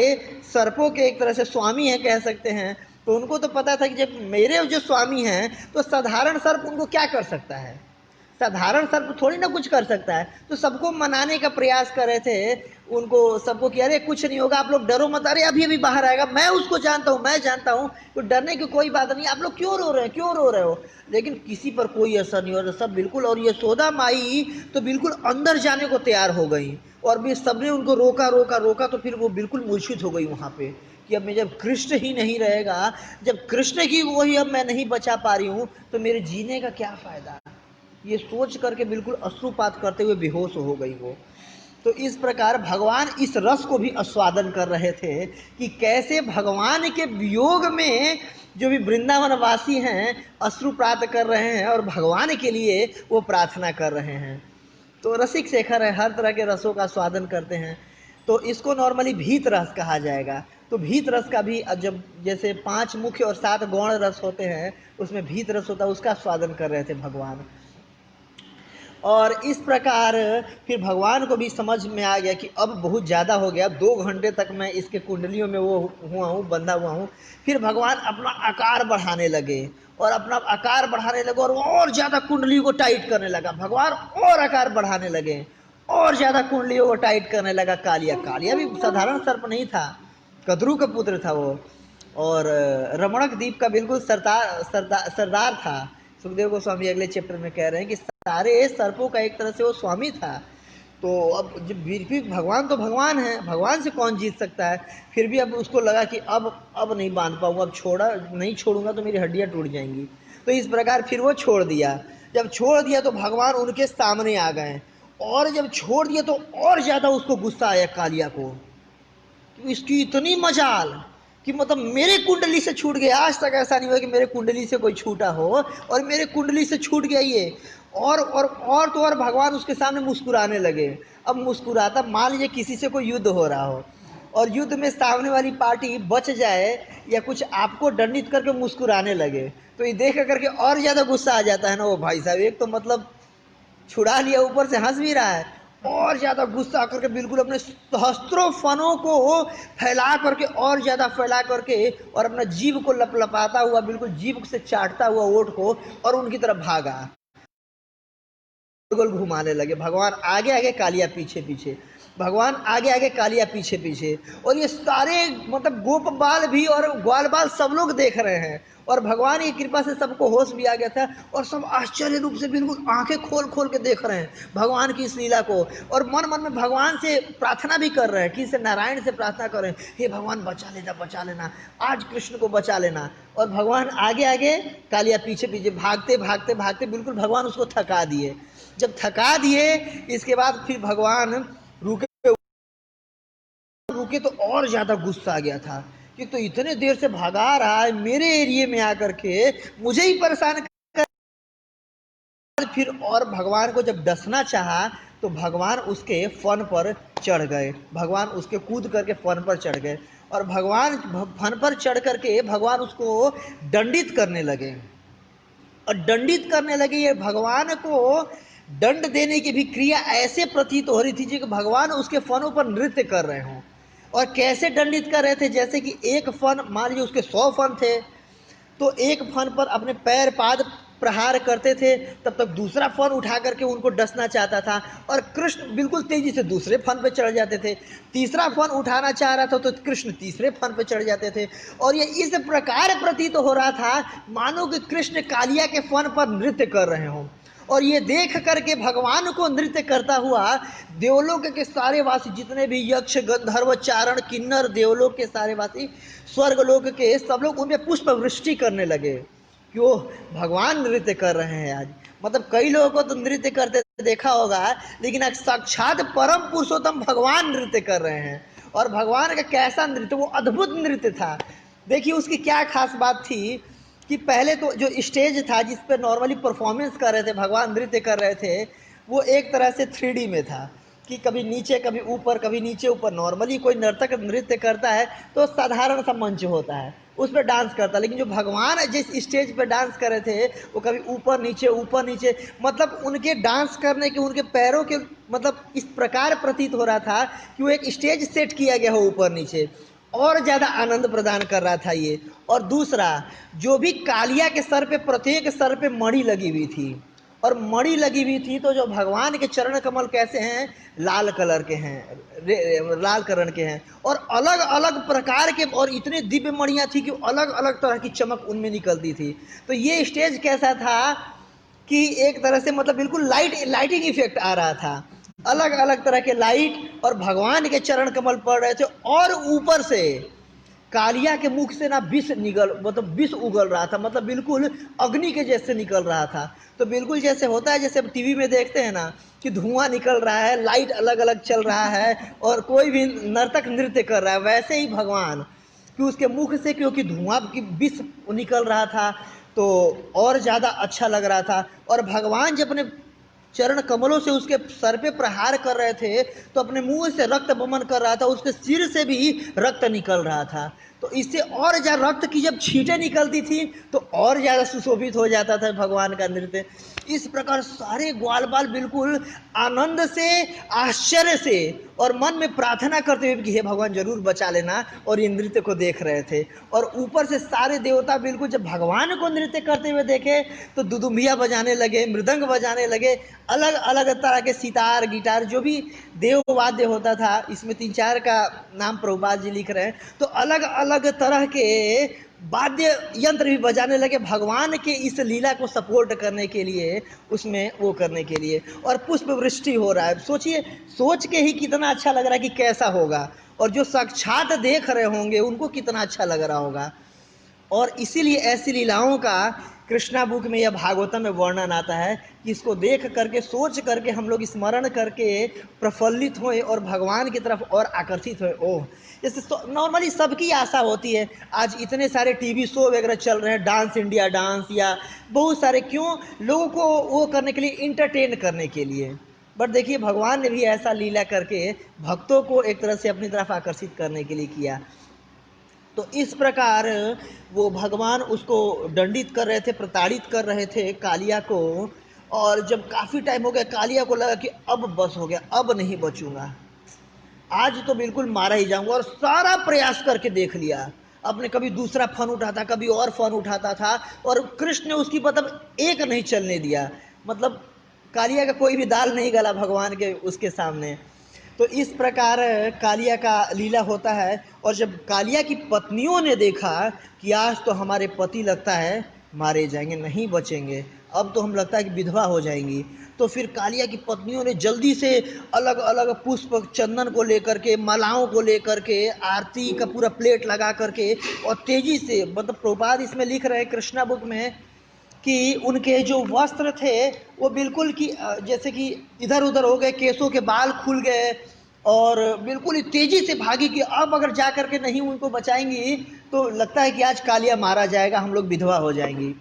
[SPEAKER 1] सर्पों के एक तरह से स्वामी हैं कह सकते हैं। तो उनको तो पता था कि जब मेरे जो स्वामी हैं तो साधारण सर्प उनको क्या कर सकता है। साधारण सर्प थोड़ी ना कुछ कर सकता है। तो सबको मनाने का प्रयास कर रहे थे, उनको सबको कि अरे कुछ नहीं होगा, आप लोग डरो मत, अरे अभी अभी बाहर आएगा, मैं उसको जानता हूँ, मैं जानता हूँ, तो डरने की कोई बात नहीं, आप लोग क्यों रो रहे हैं, क्यों रो रहे हो। लेकिन किसी पर कोई असर नहीं हो रहा सब बिल्कुल, और यशोदा माई तो बिल्कुल अंदर जाने को तैयार हो गई, और भी सबने उनको रोका रोका रोका, तो फिर वो बिल्कुल मूर्छित हो गई वहाँ पे कि अब मैं जब कृष्ण ही नहीं रहेगा, जब कृष्ण की वही अब मैं नहीं बचा पा रही हूँ, तो मेरे जीने का क्या फायदा। ये सोच करके बिल्कुल अश्रुपात करते हुए बेहोश हो गई वो। तो इस प्रकार भगवान इस रस को भी आस्वादन कर रहे थे कि कैसे भगवान के वियोग में जो भी वृंदावन वासी हैं अश्रुपात कर रहे हैं, और भगवान के लिए वो प्रार्थना कर रहे हैं। तो रसिक शेखर है, हर तरह के रसों का स्वादन करते हैं। तो इसको नॉर्मली भीत रस कहा जाएगा। तो भीत रस का भी जब जैसे 5 मुख्य और 7 गौण रस होते हैं, उसमें भीत रस होता है, उसका स्वादन कर रहे थे भगवान। और इस प्रकार फिर भगवान को भी समझ में आ गया कि अब बहुत ज़्यादा हो गया, 2 घंटे तक मैं इसके कुंडलियों में वो हुआ हूँ, बंधा हुआ हूँ। फिर भगवान अपना आकार बढ़ाने लगे, और अपना आकार बढ़ाने लगे, और वो और ज़्यादा कुंडली को टाइट करने लगा भगवान, और आकार बढ़ाने लगे, और ज़्यादा कुंडलियों को टाइट करने लगा। कालिया, कालिया भी साधारण सर्प नहीं था, कद्रू का पुत्र था वो, और रमणक द्वीप का बिल्कुल सरदार था। सुखदेव गोस्वामी अगले चैप्टर में कह रहे हैं कि सारे सर्पों का एक तरह से वो स्वामी था। तो अब जब भी भगवान तो भगवान है, भगवान से कौन जीत सकता है। फिर भी अब उसको लगा कि अब नहीं बांध पाऊंगा, अब नहीं छोड़ूंगा तो मेरी हड्डियां टूट जाएंगी। तो इस प्रकार फिर वो छोड़ दिया। जब छोड़ दिया तो भगवान उनके सामने आ गए, और जब छोड़ दिया तो और ज्यादा उसको गुस्सा आया कालिया को। इसकी इतनी मजाल कि मतलब मेरे कुंडली से छूट गया, आज तक ऐसा नहीं हुआ कि मेरे कुंडली से कोई छूटा हो, और मेरे कुंडली से छूट गया ये। और तो और भगवान उसके सामने मुस्कुराने लगे। अब मुस्कुराता, मान लीजिए किसी से कोई युद्ध हो रहा हो, और युद्ध में सामने वाली पार्टी बच जाए या कुछ आपको दंडित करके मुस्कुराने लगे, तो ये देख करके और ज्यादा गुस्सा आ जाता है ना वो भाई साहब, एक तो मतलब छुड़ा लिया, ऊपर से हंस भी रहा है, और ज्यादा गुस्सा करके बिल्कुल अपने सहस्त्रों फनों को फैला करके, और ज्यादा फैला करके, और अपना जीभ को लपलपाता हुआ, बिल्कुल जीभ से चाटता हुआ ओठ को, और उनकी तरफ भागा, गोल घुमाने लगे। भगवान आगे आगे, कालिया पीछे पीछे, भगवान आगे आगे, कालिया पीछे पीछे, और ये सारे मतलब गोप बाल भी और ग्वाल बाल सब लोग देख रहे हैं, और भगवान की कृपा से सबको होश भी आ गया था, और सब आश्चर्य रूप से बिल्कुल आंखें खोल खोल के देख रहे हैं भगवान की इस लीला को, और मन मन में भगवान से प्रार्थना भी कर रहे हैं, कि से नारायण से प्रार्थना कर रहे हैं, हे भगवान बचा लेना, आज कृष्ण को बचा लेना। और भगवान आगे आगे, कालिया पीछे पीछे, भागते भागते भागते बिल्कुल भगवान उसको थका दिए। जब थका दिए, इसके बाद फिर भगवान रुके रुके, तो और ज्यादा गुस्सा आ गया था कि तो इतने देर से भगा रहा है मेरे एरिया में आकर के, मुझे ही परेशान कर। फिर और भगवान को जब डसना चाहा, तो भगवान उसके फन पर चढ़ गए, भगवान उसके कूद करके फन पर चढ़ गए, और भगवान फन पर चढ़ करके भगवान उसको दंडित करने लगे, और दंडित करने लगे। ये भगवान को दंड देने की भी क्रिया ऐसे प्रतीत हो रही थी कि भगवान उसके फनों पर नृत्य कर रहे हों। और कैसे दंडित कर रहे थे, जैसे कि एक फन, मान लीजिए उसके 100 फन थे, तो एक फन पर अपने पैर पाद प्रहार करते थे, तब तक दूसरा फन उठा करके उनको डसना चाहता था, और कृष्ण बिल्कुल तेजी से दूसरे फन पे चढ़ जाते थे। तीसरा फन उठाना चाह रहा था तो कृष्ण तीसरे फन पे चढ़ जाते थे, और ये इस प्रकार प्रतीत हो रहा था मानो कि कृष्ण कालिया के फन पर नृत्य कर रहे हों। और ये देख करके भगवान को नृत्य करता हुआ देवलोक के सारे वासी, जितने भी यक्ष गंधर्व चारण किन्नर देवलोक के सारे वासी, स्वर्गलोक के सब लोग उनमें पुष्प वृष्टि करने लगे। क्यों? भगवान नृत्य कर रहे हैं आज। मतलब कई लोगों को तो नृत्य करते देखा होगा, लेकिन आज साक्षात परम पुरुषोत्तम भगवान नृत्य कर रहे हैं। और भगवान का कैसा नृत्य, वो अद्भुत नृत्य था। देखिए उसकी क्या खास बात थी कि पहले तो जो स्टेज था जिस पर नॉर्मली परफॉर्मेंस कर रहे थे, भगवान नृत्य कर रहे थे, वो एक तरह से 3D में था, कि कभी नीचे कभी ऊपर, कभी नीचे ऊपर। नॉर्मली कोई नर्तक नृत्य करता है तो साधारण सा मंच होता है, उस पर डांस करता है, लेकिन जो भगवान जिस स्टेज पर डांस कर रहे थे वो कभी ऊपर नीचे, मतलब उनके डांस करने के, उनके पैरों के मतलब इस प्रकार प्रतीत हो रहा था कि वो एक स्टेज सेट किया गया हो ऊपर नीचे, और ज्यादा आनंद प्रदान कर रहा था ये। और दूसरा, जो भी कालिया के सर पे, प्रत्येक सर पे मणि लगी हुई थी, और मणि लगी हुई थी। तो जो भगवान के चरण कमल कैसे हैं, लाल कलर के हैं, लाल कलर के हैं, और अलग अलग प्रकार के, और इतने दिव्य मणियाँ थी कि अलग अलग तरह की चमक उनमें निकलती थी। तो ये स्टेज कैसा था कि एक तरह से मतलब बिल्कुल लाइटिंग इफेक्ट आ रहा था, अलग अलग तरह के लाइट, और भगवान के चरण कमल पड़ रहे थे, और ऊपर से कालिया के मुख से ना विष निकल मतलब विष उगल रहा था, मतलब बिल्कुल अग्नि के जैसे निकल रहा था। तो बिल्कुल जैसे होता है, जैसे टीवी में देखते हैं ना कि धुआं निकल रहा है, लाइट अलग अलग चल रहा है और कोई भी नर्तक नृत्य कर रहा है, वैसे ही भगवान कि उसके मुख से क्योंकि धुआं की विष निकल रहा था तो और ज़्यादा अच्छा लग रहा था। और भगवान जब अपने चरण कमलों से उसके सर पे प्रहार कर रहे थे तो अपने मुंह से रक्त बमन कर रहा था, उसके सिर से भी रक्त निकल रहा था। तो इससे और ज्यादा रक्त की जब छींटें निकलती थी तो और ज्यादा सुशोभित हो जाता था भगवान का नृत्य। इस प्रकार सारे ग्वाल बाल बिल्कुल आनंद से, आश्चर्य से और मन में प्रार्थना करते हुए कि हे भगवान जरूर बचा लेना, और ये नृत्य को देख रहे थे। और ऊपर से सारे देवता बिल्कुल जब भगवान को नृत्य करते हुए देखे तो दुदुम्बिया बजाने लगे, मृदंग बजाने लगे, अलग अलग तरह के सितार गिटार जो भी देव वाद्य होता था, इसमें 3-4 का नाम प्रभुपाद जी लिख रहे हैं। तो अलग अलग तरह के वाद्य यंत्र भी बजाने लगे भगवान के इस लीला को सपोर्ट करने के लिए, उसमें वो करने के लिए। और पुष्प वृष्टि हो रहा है, सोचिए, सोच के ही कितना अच्छा लग रहा है कि कैसा होगा, और जो साक्षात देख रहे होंगे उनको कितना अच्छा लग रहा होगा। और इसीलिए ऐसी लीलाओं का कृष्णा बुक में या भागवतम में वर्णन आता है कि इसको देख करके, सोच करके हम लोग स्मरण करके प्रफुल्लित होए और भगवान की तरफ और आकर्षित होए। ओह, जैसे नॉर्मली सबकी आशा होती है, आज इतने सारे टीवी शो वगैरह चल रहे हैं, डांस इंडिया डांस या बहुत सारे, क्यों, लोगों को वो करने के लिए, इंटरटेन करने के लिए। बट देखिए भगवान ने भी ऐसा लीला करके भक्तों को एक तरह से अपनी तरफ आकर्षित करने के लिए किया। तो इस प्रकार वो भगवान उसको दंडित कर रहे थे, प्रताड़ित कर रहे थे कालिया को। और जब काफ़ी टाइम हो गया, कालिया को लगा कि अब बस हो गया, अब नहीं बचूंगा, आज तो बिल्कुल मारा ही जाऊंगा। और सारा प्रयास करके देख लिया, अपने कभी दूसरा फन उठाता, कभी और फन उठाता था, और कृष्ण ने उसकी मतलब एक नहीं चलने दिया, मतलब कालिया का कोई भी दाल नहीं गला भगवान के उसके सामने। तो इस प्रकार कालिया का लीला होता है। और जब कालिया की पत्नियों ने देखा कि आज तो हमारे पति लगता है मारे जाएंगे, नहीं बचेंगे, अब तो हम लगता है कि विधवा हो जाएंगी, तो फिर कालिया की पत्नियों ने जल्दी से अलग अलग पुष्प चंदन को लेकर के, मालाओं को लेकर के, आरती का पूरा प्लेट लगा करके, और तेजी से, मतलब प्रभुपाद इसमें लिख रहे हैं कृष्णा बुक में कि उनके जो वस्त्र थे वो बिल्कुल कि जैसे कि इधर उधर हो गए, केसों के बाल खुल गए, और बिल्कुल ही तेजी से भागी कि अब अगर जा करके नहीं उनको बचाएंगी तो लगता है कि आज कालिया मारा जाएगा, हम लोग विधवा हो जाएंगी।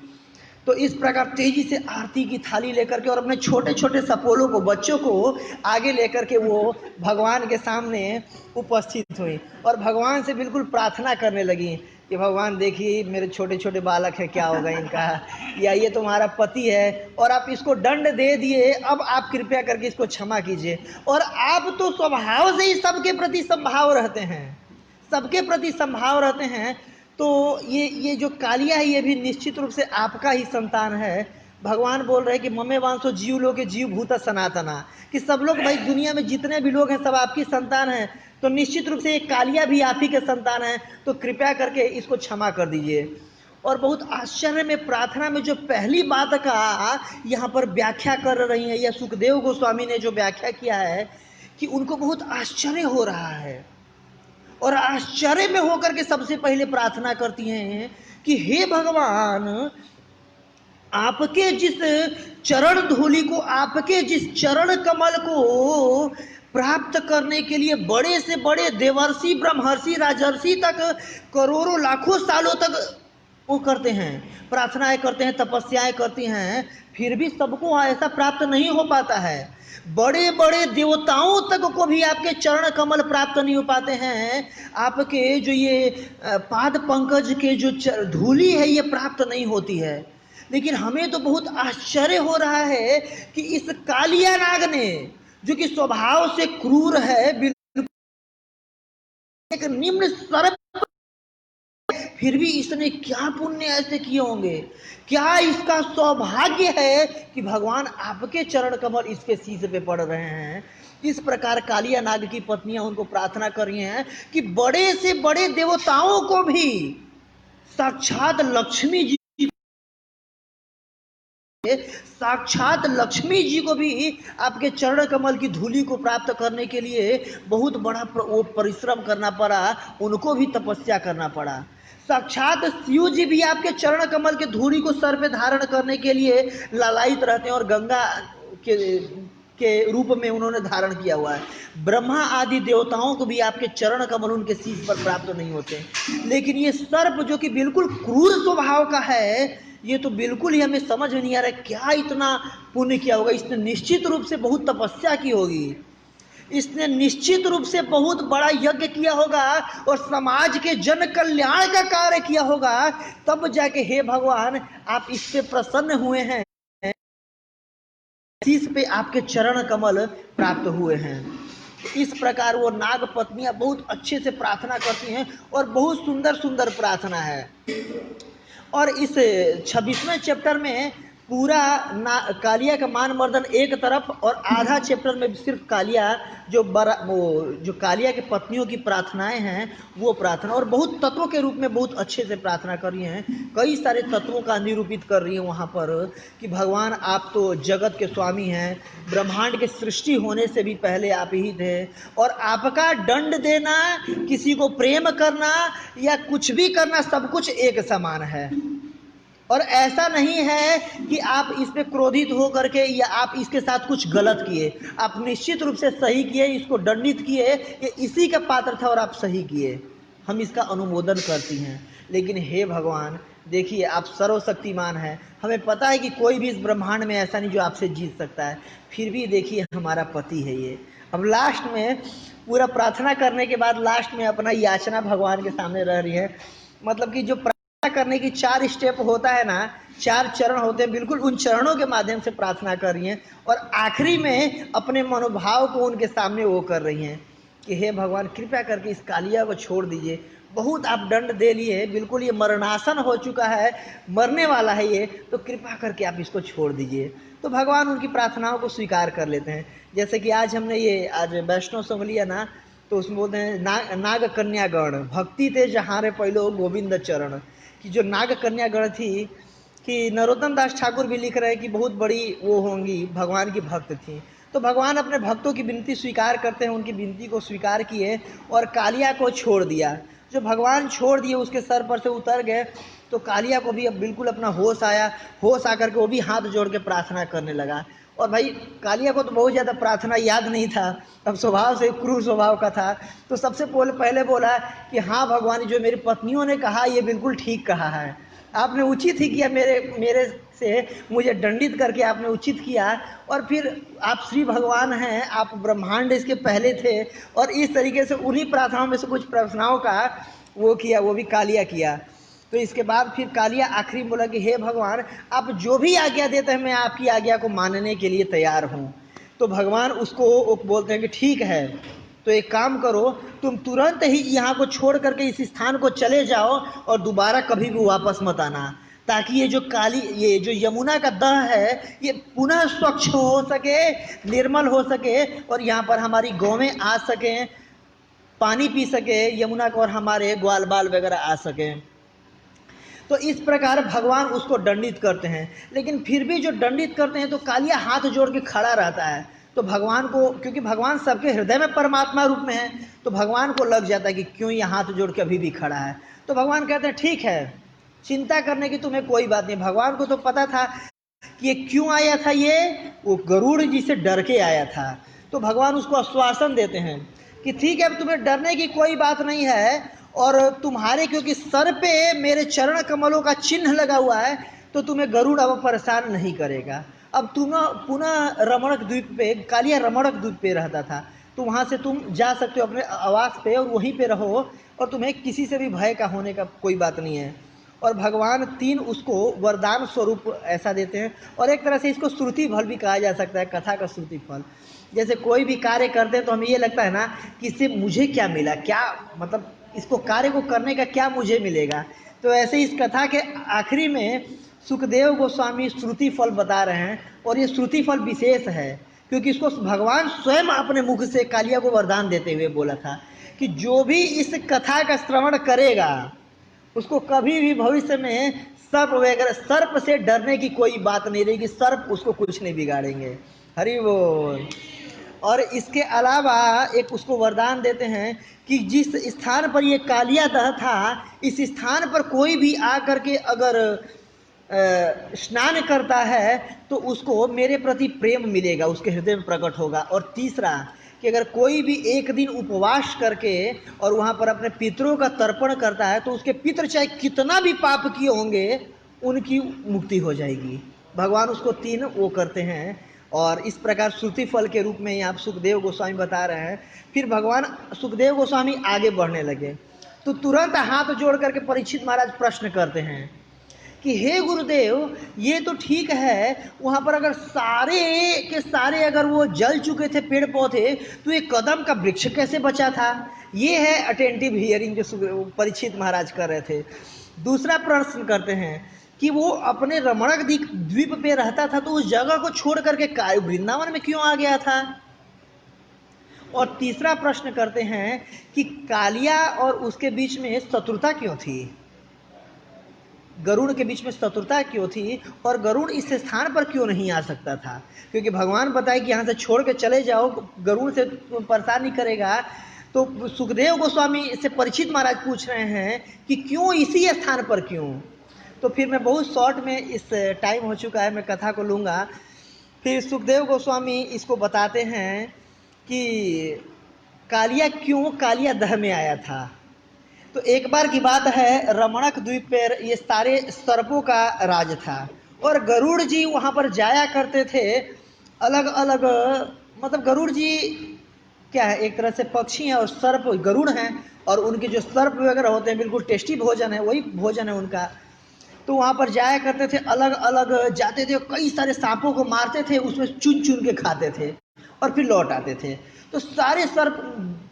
[SPEAKER 1] तो इस प्रकार तेजी से आरती की थाली लेकर के और अपने छोटे छोटे सपोलों को, बच्चों को आगे लेकर के वो भगवान के सामने उपस्थित हुई, और भगवान से बिल्कुल प्रार्थना करने लगी कि भगवान देखिए मेरे छोटे छोटे बालक है, क्या होगा इनका, या ये तुम्हारा पति है और आप इसको दंड दे दिए, अब आप कृपया करके इसको क्षमा कीजिए। और आप तो स्वभाव से ही सबके प्रति संभाव रहते हैं, सबके प्रति संभाव रहते हैं, तो ये जो कालिया है ये भी निश्चित रूप से आपका ही संतान है। भगवान बोल रहे हैं कि ममे वांसो जीव लोग जीव भूत सनातना, कि सब लोग, भाई दुनिया में जितने भी लोग हैं सब आपकी संतान हैं, तो निश्चित रूप से ये कालिया भी आप ही के संतान है, तो कृपया करके इसको क्षमा कर दीजिए। और बहुत आश्चर्य में प्रार्थना में जो पहली बात का यहाँ पर व्याख्या कर रही है, या सुखदेव गोस्वामी ने जो व्याख्या किया है कि उनको बहुत आश्चर्य हो रहा है, और आश्चर्य में होकर के सबसे पहले प्रार्थना करती हैं कि हे भगवान, आपके जिस चरण धूलि को, आपके जिस चरण कमल को प्राप्त करने के लिए बड़े से बड़े देवर्षि, ब्रह्मर्षि, राजर्षि तक करोड़ों लाखों सालों तक वो करते हैं, प्रार्थनाएं करते हैं, तपस्याएं करती हैं, फिर भी सबको ऐसा प्राप्त नहीं हो पाता है। बड़े बड़े देवताओं तक को भी आपके चरण कमल प्राप्त नहीं हो पाते हैं, आपके जो ये पाद पंकज के जो धूलि है ये प्राप्त नहीं होती है। लेकिन हमें तो बहुत आश्चर्य हो रहा है कि इस कालिया नाग ने, जो कि स्वभाव से क्रूर है, बिल्कुल एक निम्न सर्प फिर भी इसने क्या पुण्य ऐसे किए होंगे, क्या इसका सौभाग्य है कि भगवान आपके चरण कमल इसके शीश पे पड़ रहे हैं। इस प्रकार कालिया नाग की पत्नियां उनको प्रार्थना कर रही हैं कि बड़े से बड़े देवताओं को भी साक्षात लक्ष्मी जी साक्षात लक्ष्मी जी को भी आपके चरण कमल की धूलि को प्राप्त करने के लिए बहुत बड़ा वो परिश्रम करना पड़ा, उनको भी तपस्या करना पड़ा। साक्षात शिव जी भी आपके चरण कमल के धूलि को सर पे धारण करने के लिए लालायित रहते हैं और गंगा के रूप में उन्होंने धारण किया हुआ है। ब्रह्मा आदि देवताओं को भी आपके चरण कमल उनके शीश पर प्राप्त नहीं होते, लेकिन ये सर्प जो कि बिल्कुल क्रूर स्वभाव का है, ये तो बिल्कुल ही हमें समझ नहीं आ रहा है क्या इतना पुण्य किया होगा। इसने निश्चित रूप से बहुत तपस्या की होगी, इसने निश्चित रूप से बहुत बड़ा यज्ञ किया होगा और समाज के जन कल्याण का कार्य किया होगा, तब जाके हे भगवान आप इस पे प्रसन्न हुए हैं, शीश पे आपके चरण कमल प्राप्त हुए हैं। इस प्रकार वो नाग पत्नियां बहुत अच्छे से प्रार्थना करती हैं और बहुत सुंदर सुंदर प्रार्थना है। और इस 26वें चैप्टर में पूरा कालिया का मान मर्दन एक तरफ और आधा चैप्टर में सिर्फ कालिया जो कालिया के पत्नियों की प्रार्थनाएं हैं वो प्रार्थना, और बहुत तत्वों के रूप में बहुत अच्छे से प्रार्थना कर रही हैं। कई सारे तत्वों का निरूपित कर रही हैं वहाँ पर कि भगवान आप तो जगत के स्वामी हैं, ब्रह्मांड के सृष्टि होने से भी पहले आप ही थे, और आपका दंड देना, किसी को प्रेम करना या कुछ भी करना सब कुछ एक समान है। और ऐसा नहीं है कि आप इस पे क्रोधित हो करके या आप इसके साथ कुछ गलत किए, आप निश्चित रूप से सही किए, इसको दंडित किए, ये इसी का पात्र था और आप सही किए, हम इसका अनुमोदन करती हैं। लेकिन हे भगवान देखिए आप सर्वशक्तिमान हैं, हमें पता है कि कोई भी इस ब्रह्मांड में ऐसा नहीं जो आपसे जीत सकता है, फिर भी देखिए हमारा पति है ये। अब लास्ट में पूरा प्रार्थना करने के बाद लास्ट में अपना याचना भगवान के सामने रह रही है, मतलब कि जो करने की 4 स्टेप होता है ना, 4 चरण होते हैं, बिल्कुल उन चरणों के माध्यम से प्रार्थना कर रही हैं और आखिरी में अपने मनोभाव को उनके सामने वो कर रही हैं कि हे भगवान कृपया करके इस कालिया को छोड़ दीजिए, बहुत आप दंड दे लिए, बिल्कुल ये मरणासन हो चुका है, मरने वाला है ये, तो कृपा करके आप इसको छोड़ दीजिए। तो भगवान उनकी प्रार्थनाओं को स्वीकार कर लेते हैं। जैसे कि आज हमने ये आज वैष्णव संग लिया ना, तो उसमें बोलते हैं नाग कन्या गण भक्ति थे जहाँ रे पहलो गोविंद चरण, कि जो नाग कन्या गण थी, कि नरोत्तम दास ठाकुर भी लिख रहे हैं कि बहुत बड़ी वो होंगी, भगवान की भक्त थी। तो भगवान अपने भक्तों की विनती स्वीकार करते हैं, उनकी विनती को स्वीकार किए और कालिया को छोड़ दिया। जो भगवान छोड़ दिए उसके सर पर से उतर गए, तो कालिया को भी अब बिल्कुल अपना होश आया, होश आकर के वो भी हाथ जोड़ के प्रार्थना करने लगा। और भाई कालिया को तो बहुत ज़्यादा प्रार्थना याद नहीं था, अब स्वभाव से क्रूर स्वभाव का था, तो सबसे पहले बोला कि हाँ भगवान जो मेरी पत्नियों ने कहा ये बिल्कुल ठीक कहा है, आपने उचित ही किया, मेरे से मुझे दंडित करके आपने उचित किया, और फिर आप श्री भगवान हैं, आप ब्रह्मांड इसके पहले थे, और इस तरीके से उन्हीं प्रार्थनाओं में से कुछ प्रार्थनाओं का वो किया, वो भी कालिया किया। तो इसके बाद फिर कालिया आखिरी बोला कि हे भगवान आप जो भी आज्ञा देते हैं मैं आपकी आज्ञा को मानने के लिए तैयार हूँ। तो भगवान उसको बोलते हैं कि ठीक है, तो एक काम करो, तुम तुरंत ही यहाँ को छोड़ करके इस स्थान को चले जाओ और दोबारा कभी भी वापस मत आना, ताकि ये जो यमुना का दह है ये पुनः स्वच्छ हो सके, निर्मल हो सके, और यहाँ पर हमारी गौवें आ सकें, पानी पी सके यमुना को, और हमारे ग्वाल बाल वगैरह आ सकें। तो इस प्रकार भगवान उसको दंडित करते हैं, लेकिन फिर भी जो दंडित करते हैं तो कालिया हाथ जोड़ के खड़ा रहता है। तो भगवान को, क्योंकि भगवान सबके हृदय में परमात्मा रूप में है, तो भगवान को लग जाता है कि क्यों ये हाथ जोड़ के अभी भी खड़ा है। तो भगवान कहते हैं ठीक है, चिंता करने की तुम्हें कोई बात नहीं। भगवान को तो पता था कि ये क्यों आया था, ये वो गरुड़ जी से डर के आया था। तो भगवान उसको आश्वासन देते हैं कि ठीक है अब तुम्हें डरने की कोई बात नहीं है, और तुम्हारे क्योंकि सर पे मेरे चरण कमलों का चिन्ह लगा हुआ है, तो तुम्हें गरुड़ अब परेशान नहीं करेगा। अब तुम पुनः रमणक द्वीप पे, कालिया रमणक द्वीप पे रहता था, तो वहाँ से तुम जा सकते हो अपने आवास पे और वहीं पे रहो, और तुम्हें किसी से भी भय का होने का कोई बात नहीं है। और भगवान 3 उसको वरदान स्वरूप ऐसा देते हैं, और एक तरह से इसको श्रुति फल भी कहा जा सकता है, कथा का श्रुति फल। जैसे कोई भी कार्य करते हैं तो हमें ये लगता है ना कि इससे मुझे क्या मिला, क्या मतलब इसको कार्य को करने का क्या मुझे मिलेगा, तो ऐसे इस कथा के आखिरी में सुखदेव गोस्वामी श्रुति फल बता रहे हैं, और ये श्रुति फल विशेष है क्योंकि इसको भगवान स्वयं अपने मुख से कालिया को वरदान देते हुए बोला था कि जो भी इस कथा का श्रवण करेगा उसको कभी भी भविष्य में सर्प वगैरह, सर्प से डरने की कोई बात नहीं रहेगी, सर्प उसको कुछ नहीं बिगाड़ेंगे। हरि बोल। और इसके अलावा एक उसको वरदान देते हैं कि जिस स्थान पर ये कालिया दह था, इस स्थान पर कोई भी आकर के अगर स्नान करता है तो उसको मेरे प्रति प्रेम मिलेगा, उसके हृदय में प्रकट होगा। और तीसरा कि अगर कोई भी एक दिन उपवास करके और वहाँ पर अपने पितरों का तर्पण करता है तो उसके पितर चाहे कितना भी पाप किए होंगे उनकी मुक्ति हो जाएगी। भगवान उसको 3 वो करते हैं। और इस प्रकार श्रुति फल के रूप में यहाँ सुखदेव गोस्वामी बता रहे हैं। फिर भगवान सुखदेव गोस्वामी आगे बढ़ने लगे तो तुरंत हाथ जोड़ करके परीक्षित महाराज प्रश्न करते हैं कि हे गुरुदेव, ये तो ठीक है, वहाँ पर अगर सारे के सारे अगर वो जल चुके थे पेड़ पौधे, तो ये कदम का वृक्ष कैसे बचा था? ये है अटेंटिव हियरिंग जो परीक्षित महाराज कर रहे थे। दूसरा प्रश्न करते हैं कि वो अपने रमणक द्वीप पे रहता था तो उस जगह को छोड़ करके वृंदावन में क्यों आ गया था? और तीसरा प्रश्न करते हैं कि कालिया और उसके बीच में शत्रुता क्यों थी, गरुड़ के बीच में शत्रुता क्यों थी, और गरुड़ इस स्थान पर क्यों नहीं आ सकता था? क्योंकि भगवान बताए कि यहाँ से छोड़ के चले जाओ, गरुड़ से परेशान नहीं करेगा। तो सुखदेव गोस्वामी से परीक्षित महाराज पूछ रहे हैं कि क्यों इसी स्थान पर क्यों? तो फिर मैं बहुत शॉर्ट में, इस टाइम हो चुका है, मैं कथा को लूँगा। फिर सुखदेव गोस्वामी इसको बताते हैं कि कालिया क्यों कालिया दह में आया था। तो एक बार की बात है, रमणक द्वीप पर ये सारे सर्पों का राज था और गरुड़ जी वहाँ पर जाया करते थे। अलग अलग, मतलब गरुड़ जी क्या है, एक तरह से पक्षी हैं और सर्प गरुड़ हैं, और उनके जो सर्प वगैरह होते हैं बिल्कुल टेस्टी भोजन है, वही भोजन है उनका। तो वहाँ पर जाया करते थे, अलग अलग जाते थे, कई सारे सांपों को मारते थे, उसमें चुन चुन के खाते थे और फिर लौट आते थे। तो सारे सर्प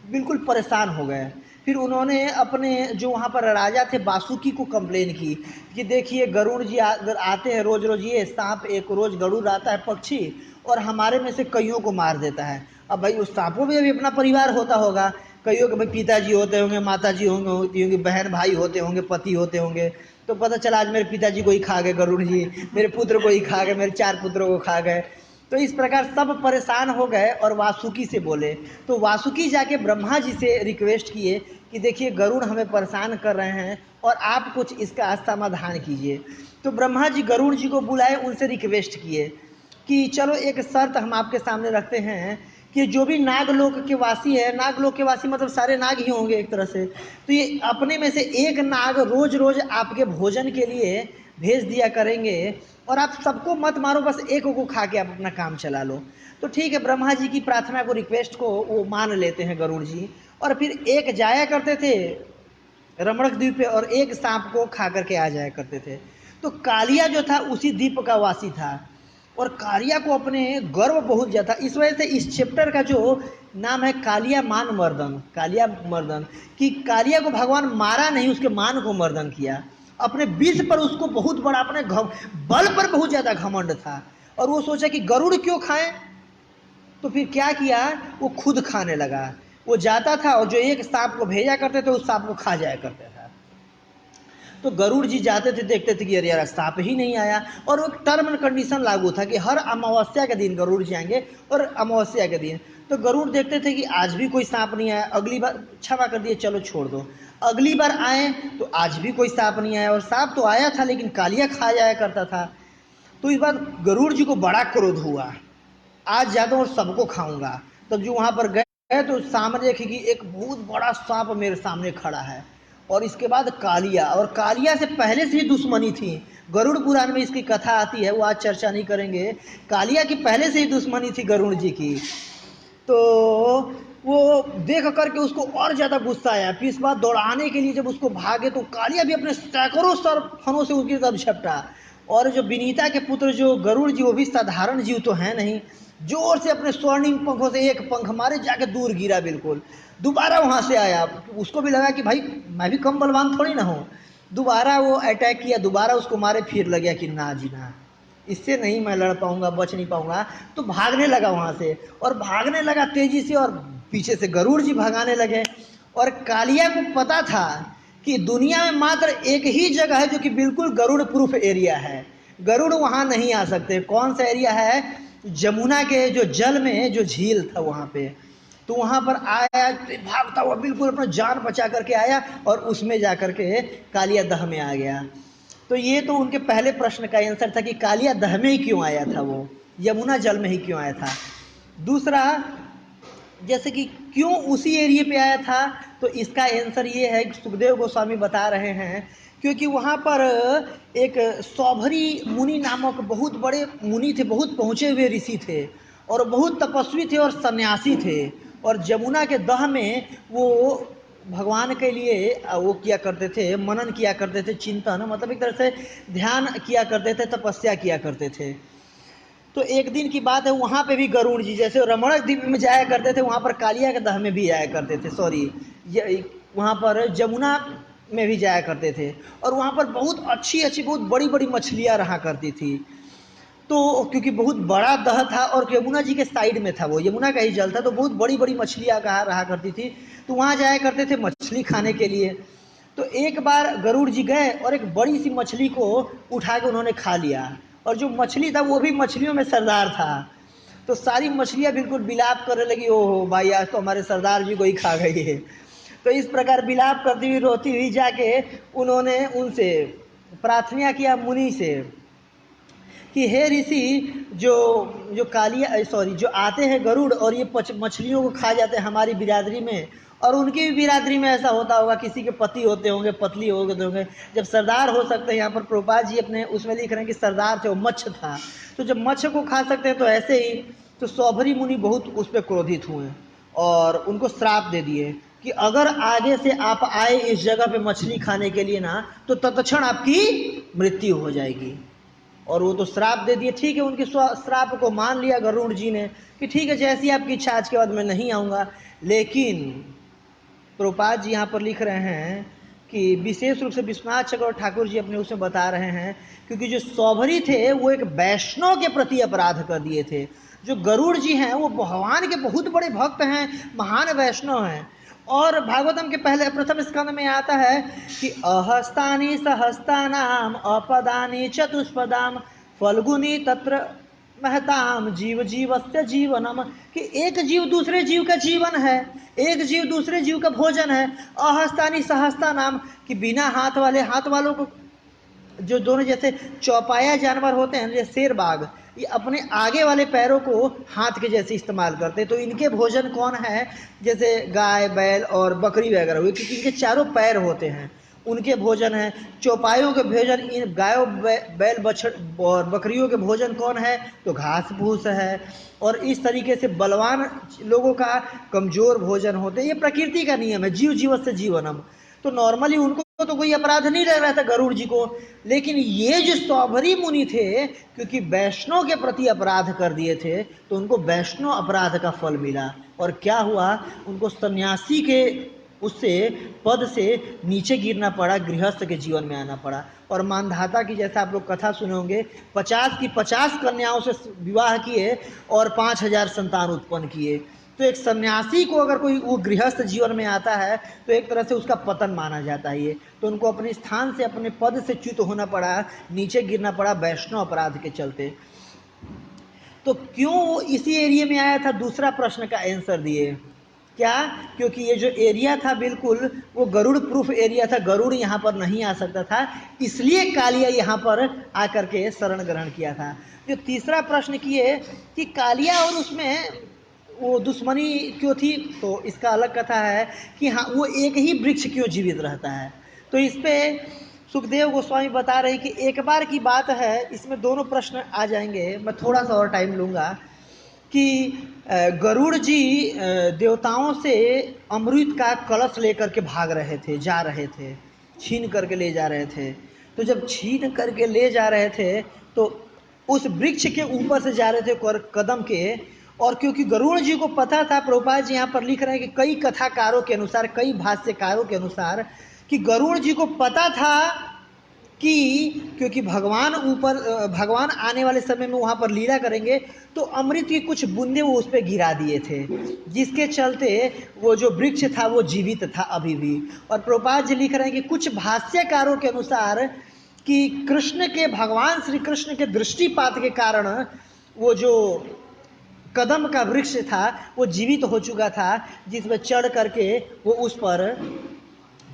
[SPEAKER 1] बिल्कुल परेशान हो गए। फिर उन्होंने अपने जो वहाँ पर राजा थे वासुकी को कंप्लेन की कि देखिए गरुड़ जी आते हैं रोज रोज, ये सांप एक रोज गरुड़ आता है पक्षी और हमारे में से कईयों को मार देता है। अब भाई उस सांपों में भी अपना परिवार होता होगा, कईयों के भाई पिताजी होते होंगे, माताजी होंगे, होती होंगी, बहन भाई होते होंगे, पति होते होंगे। तो पता चला आज मेरे पिताजी को ही खा गए गरुड़ जी, मेरे पुत्र को ही खा गए, मेरे 4 पुत्रों को खा गए। तो इस प्रकार सब परेशान हो गए और वासुकी से बोले। तो वासुकी जाके ब्रह्मा जी से रिक्वेस्ट किए कि देखिए गरुड़ हमें परेशान कर रहे हैं और आप कुछ इसका समाधान कीजिए। तो ब्रह्मा जी गरुड़ जी को बुलाए, उनसे रिक्वेस्ट किए कि चलो एक शर्त हम आपके सामने रखते हैं कि जो भी नागलोक के वासी है, नागलोक के वासी मतलब सारे नाग ही होंगे एक तरह से, तो ये अपने में से एक नाग रोज रोज आपके भोजन के लिए भेज दिया करेंगे और आप सबको मत मारो, बस एक को खा के आप अपना काम चला लो। तो ठीक है, ब्रह्मा जी की प्रार्थना को, रिक्वेस्ट को वो मान लेते हैं गरुड़ जी। और फिर एक जाया करते थे रमणक द्वीप पे और एक सांप को खा करके आ जाया करते थे। तो कालिया जो था उसी द्वीप का वासी था और कालिया को अपने गर्व बहुत ज़्यादा था। इस वजह से इस चैप्टर का जो नाम है कालिया मान मर्दन, कालिया मर्दन, कि कालिया को भगवान मारा नहीं, उसके मान को मर्दन किया। अपने विष पर उसको बहुत बड़ा, अपने बल पर बहुत ज़्यादा घमंड था और वो सोचा कि गरुड़ क्यों खाएं। तो फिर क्या किया, वो खुद खाने लगा। वो जाता था और जो एक सांप को भेजा करते थे उस सांप को खा जाया करता था। तो गरुड़ जी जाते थे, देखते थे कि अरे यार सांप ही नहीं आया, और एक टर्म एंड कंडीशन लागू था कि हर अमावस्या के दिन गरुड़ जी आएंगे और अमावस्या के दिन। तो गरुड़ देखते थे कि आज भी कोई सांप नहीं आया, अगली बार क्षमा कर दिए चलो छोड़ दो, अगली बार आए तो आज भी कोई सांप नहीं आया, और सांप तो आया था लेकिन कालिया खा जाया करता था। तो इस बार गरुड़ जी को बड़ा क्रोध हुआ, आज जाता हूँ और सबको खाऊंगा। तब जो वहाँ पर गए तो सामने देखे कि एक बहुत बड़ा सांप मेरे सामने खड़ा है, और इसके बाद कालिया, और कालिया से पहले से ही दुश्मनी थी। गरुड़ पुराण में इसकी कथा आती है, वो आज चर्चा नहीं करेंगे। कालिया की पहले से ही दुश्मनी थी गरुड़ जी की। तो वो देख करके उसको और ज़्यादा गुस्सा आया। फिर इस बार दौड़ाने के लिए जब उसको भागे तो कालिया भी अपने सैकड़ों फनों से उसकी तरफ झपटा, और जो विनीता के पुत्र जो गरुड़ जी, वो भी साधारण जीव तो है नहीं, जोर से अपने स्वर्णिम पंखों से एक पंख मारे, जाके दूर गिरा बिल्कुल। दोबारा वहाँ से आया, उसको भी लगा कि भाई मैं भी कम बलवान थोड़ी ना हूँ। दोबारा वो अटैक किया, दोबारा उसको मारे, फिर लग गया कि ना जी ना, इससे नहीं मैं लड़ पाऊंगा, बच नहीं पाऊंगा, तो भागने लगा वहां से, और भागने लगा तेजी से, और पीछे से गरुड़ जी भगाने लगे। और कालिया को पता था कि दुनिया में मात्र एक ही जगह है जो कि बिल्कुल गरुड़ प्रूफ एरिया है, गरुड़ वहां नहीं आ सकते। कौन सा एरिया है? जमुना के जो जल में जो झील था वहां पे। तो वहां पर आया, भागता हुआ बिल्कुल अपना जान बचा करके आया, और उसमें जाकर के कालिया दह में आ गया। तो ये तो उनके पहले प्रश्न का आंसर था कि कालिया दह में ही क्यों आया था, वो यमुना जल में ही क्यों आया था। दूसरा, जैसे कि क्यों उसी एरिया पे आया था, तो इसका आंसर ये है कि सुखदेव गोस्वामी बता रहे हैं, क्योंकि वहाँ पर एक सौभरी मुनि नामक बहुत बड़े मुनि थे, बहुत पहुँचे हुए ऋषि थे, और बहुत तपस्वी थे और सन्यासी थे। और जमुना के दह में वो भगवान के लिए वो किया करते थे, मनन किया करते थे, चिंतन, मतलब एक तरह से ध्यान किया करते थे, तपस्या किया करते थे। तो एक दिन की बात है, वहाँ पे भी गरुड़ जी जैसे रमणक द्वीप में जाया करते थे, वहाँ पर कालिया के दह में भी जाया करते थे, सॉरी वहाँ पर जमुना में भी जाया करते थे। और वहाँ पर बहुत अच्छी अच्छी, बहुत बड़ी बड़ी मछलियाँ रहा करती थी। तो क्योंकि बहुत बड़ा दह था और यमुना जी के साइड में था, वो यमुना का ही जल था, तो बहुत बड़ी बड़ी मछलियाँ कहाँ रहा करती थी, तो वहाँ जाया करते थे मछली खाने के लिए। तो एक बार गरुड़ जी गए और एक बड़ी सी मछली को उठा के उन्होंने खा लिया, और जो मछली था वो भी मछलियों में सरदार था। तो सारी मछलियाँ बिल्कुल बिलाप करने लगी, ओहो भाई आज तो हमारे सरदार जी को ही खा गई है। तो इस प्रकार बिलाप करती हुई, रोती हुई जाके उन्होंने उनसे प्रार्थना किया, मुनि से, कि हे ऋषि, जो जो कालिया सॉरी जो आते हैं गरुड़ और ये मछलियों को खा जाते हैं हमारी बिरादरी में, और उनकी भी बिरादरी में ऐसा होता होगा, किसी के पति होते होंगे, पतली होंगे, जब सरदार हो सकते हैं। यहाँ पर प्रभुपाद जी अपने उसमें लिख रहे हैं कि सरदार थे, वो मच्छ था, तो जब मच्छ को खा सकते हैं तो ऐसे ही। तो सौभरी मुनि बहुत उस पर क्रोधित हुए और उनको श्राप दे दिए कि अगर आगे से आप आए इस जगह पे मछली खाने के लिए ना, तो तत्क्षण आपकी मृत्यु हो जाएगी। और वो तो श्राप दे दिए। ठीक है, उनके श्राप को मान लिया गरुड़ जी ने कि ठीक है, जैसी आपकी इच्छा, आज के बाद मैं नहीं आऊँगा। लेकिन प्रभुपाद जी यहाँ पर लिख रहे हैं कि विशेष रूप से विश्वनाथ चक्रवर्ती और ठाकुर जी अपने उसमें बता रहे हैं, क्योंकि जो सौभरी थे वो एक वैष्णव के प्रति अपराध कर दिए थे। जो गरुड़ जी हैं वो भगवान के बहुत बड़े भक्त हैं, महान वैष्णव हैं। और भागवतम के पहले प्रथम स्कंद में आता है कि अहस्तानी सहस्तानाम अपदानी चतुष्पदाम फल्गुनी तत्र महताम जीव जीवस्य जीवनम, कि एक जीव दूसरे जीव का जीवन है, एक जीव दूसरे जीव का भोजन है। अहस्तानी सहस्ता नाम, कि बिना हाथ वाले हाथ वालों को, जो दोनों जैसे चौपाया जानवर होते हैं जैसे शेर बाघ, ये अपने आगे वाले पैरों को हाथ के जैसे इस्तेमाल करते हैं। तो इनके भोजन कौन है? जैसे गाय, बैल और बकरी वगैरह हुई, क्योंकि इनके चारों पैर होते हैं, उनके भोजन है। चौपायों के भोजन, इन गायों, बैल, बछड़ और बकरियों के भोजन कौन है? तो घास फूस है। और इस तरीके से बलवान लोगों का कमजोर भोजन होते हैं। ये प्रकृति का नियम है, जीव जीवस्य जीवनम। तो नॉर्मली उनको तो कोई अपराध नहीं लग रहा था गरुड़ जी को, लेकिन ये जो सौभरी मुनि थे, क्योंकि वैष्णव के प्रति अपराध कर दिए थे, तो उनको वैष्णव अपराध का फल मिला। और क्या हुआ? उनको सन्यासी के उससे पद से नीचे गिरना पड़ा, गृहस्थ के जीवन में आना पड़ा। और मानधाता की, जैसा आप लोग कथा सुने होंगे, 50 की 50 कन्याओं से विवाह किए और 5000 संतान उत्पन्न किए। तो एक सन्यासी को अगर कोई वो गृहस्थ जीवन में आता है तो एक तरह से उसका पतन माना जाता है ये। तो उनको अपने स्थान से, अपने पद से च्युत होना पड़ा, नीचे गिरना पड़ा वैष्णव अपराध के चलते। तो क्यों वो इसी एरिया में आया था? दूसरा प्रश्न का आंसर दिए क्या? क्योंकि ये जो एरिया था बिल्कुल वो गरुड़ प्रूफ एरिया था, गरुड़ यहाँ पर नहीं आ सकता था, इसलिए कालिया यहाँ पर आकर के शरण ग्रहण किया था। जो तीसरा प्रश्न किए कि कालिया और उसमें वो दुश्मनी क्यों थी, तो इसका अलग कथा है कि हाँ, वो एक ही वृक्ष क्यों जीवित रहता है। तो इस पे सुखदेव गोस्वामी बता रहे हैं कि एक बार की बात है, इसमें दोनों प्रश्न आ जाएंगे, मैं थोड़ा सा और टाइम लूँगा, कि गरुड़ जी देवताओं से अमृत का कलश लेकर के भाग रहे थे, जा रहे थे, छीन करके ले जा रहे थे। तो जब छीन करके ले जा रहे थे तो उस वृक्ष के ऊपर से जा रहे थे कदम के। और क्योंकि गरुड़ जी को पता था, प्रभुपाद जी यहाँ पर लिख रहे हैं कि कई कथाकारों के अनुसार, कई भाष्यकारों के अनुसार,
[SPEAKER 2] कि गरुड़ जी को पता था कि क्योंकि भगवान आने वाले समय में वहाँ पर लीला करेंगे, तो अमृत की कुछ बूंदे वो उस पर गिरा दिए थे, जिसके चलते वो जो वृक्ष था वो जीवित था अभी भी। और प्रभुपाद जी लिख रहे हैं कि कुछ भाष्यकारों के अनुसार कि भगवान श्री कृष्ण के दृष्टिपात के कारण वो जो कदम का वृक्ष था वो जीवित हो चुका था, जिसमें चढ़ करके वो उस पर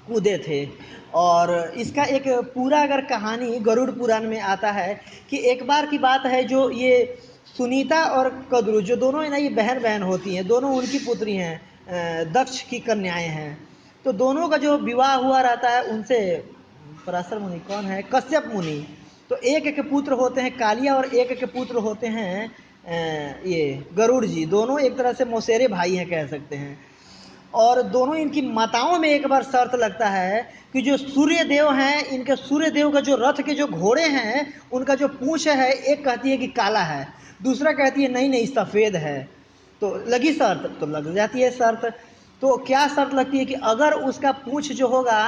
[SPEAKER 2] कूदे थे। और इसका एक पूरा अगर कहानी गरुड़ पुराण में आता है कि एक बार की बात है, जो ये सुनीता और कद्रु जो दोनों है ना, ये बहन बहन होती हैं, दोनों उनकी पुत्री हैं, दक्ष की कन्याएं हैं। तो दोनों का जो विवाह हुआ रहता है उनसे, पराशर मुनि कौन है, कश्यप मुनि, तो एक एक पुत्र होते हैं कालिया और एक एक पुत्र होते हैं ये गरुड़ जी। दोनों एक तरह से मौसेरे भाई हैं कह सकते हैं। और दोनों इनकी माताओं में एक बार शर्त लगता है कि जो सूर्य देव हैं, इनके सूर्य देव का जो रथ के जो घोड़े हैं उनका जो पूंछ है, एक कहती है कि काला है, दूसरा कहती है नहीं नहीं सफ़ेद है। तो लगी शर्त, तो लग जाती है शर्त। तो क्या शर्त लगती है कि अगर उसका पूंछ जो होगा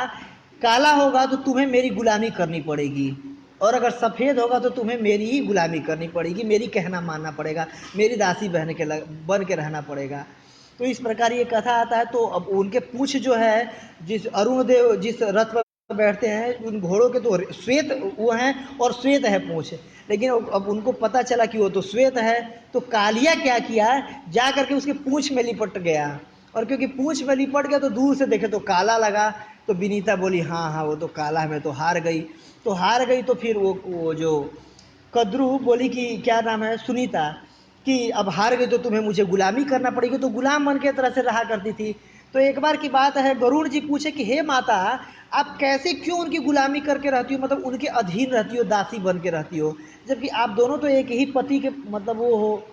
[SPEAKER 2] काला होगा तो तुम्हें मेरी गुलामी करनी पड़ेगी, और अगर सफ़ेद होगा तो तुम्हें मेरी ही गुलामी करनी पड़ेगी, मेरी कहना मानना पड़ेगा, मेरी दासी बन के रहना पड़ेगा। तो इस प्रकार ये कथा आता है। तो अब उनके पूंछ जो है, जिस अरुण देव जिस रथ पर बैठते हैं, उन घोड़ों के तो श्वेत वो हैं और श्वेत है पूंछ, लेकिन अब उनको पता चला कि वो तो श्वेत है। तो कालिया क्या किया, जा करके उसके पूंछ में लिपट गया, और क्योंकि पूंछ में लिपट गया तो दूर से देखे तो काला लगा। तो विनीता बोली हाँ हाँ वो तो काला है, मैं तो हार गई। तो फिर वो जो कद्रू बोली कि क्या नाम है, सुनीता, कि अब हार गई तो तुम्हें मुझे गुलामी करना पड़ेगी। तो गुलाम मन के तरह से रहा करती थी। तो एक बार की बात है, गरुड़ जी पूछे कि हे माता, आप कैसे क्यों उनकी गुलामी करके रहती हो, मतलब उनके अधीन रहती हो, दासी बन के रहती हो, जबकि आप दोनों तो एक ही पति के मतलब वो हो,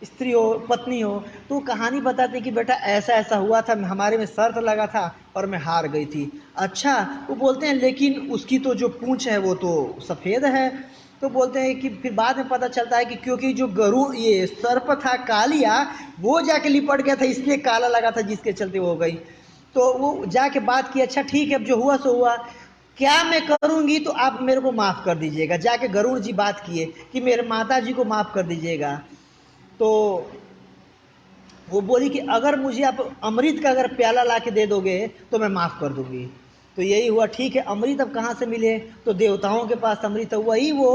[SPEAKER 2] स्त्री हो, पत्नी हो। तो कहानी बताते कि बेटा ऐसा ऐसा हुआ था, हमारे में शर्त लगा था और मैं हार गई थी। अच्छा, वो बोलते हैं लेकिन उसकी तो जो पूंछ है वो तो सफ़ेद है। तो बोलते हैं कि फिर बाद में पता चलता है कि क्योंकि जो गरुड़ ये सर्प था कालिया, वो जाके लिपट गया था, इसलिए काला लगा था, जिसके चलते वो हो गई। तो वो जाके बात की, अच्छा ठीक है अब जो हुआ सो हुआ, क्या मैं करूंगी तो आप मेरे को माफ़ कर दीजिएगा। जाके गरुड़ जी बात किए कि मेरे माता जी को माफ़ कर दीजिएगा। तो वो बोली कि अगर मुझे आप अमृत का अगर प्याला ला के दे दोगे तो मैं माफ़ कर दूंगी। तो यही हुआ, ठीक है अमृत अब कहाँ से मिले, तो देवताओं के पास अमृत है। वही वो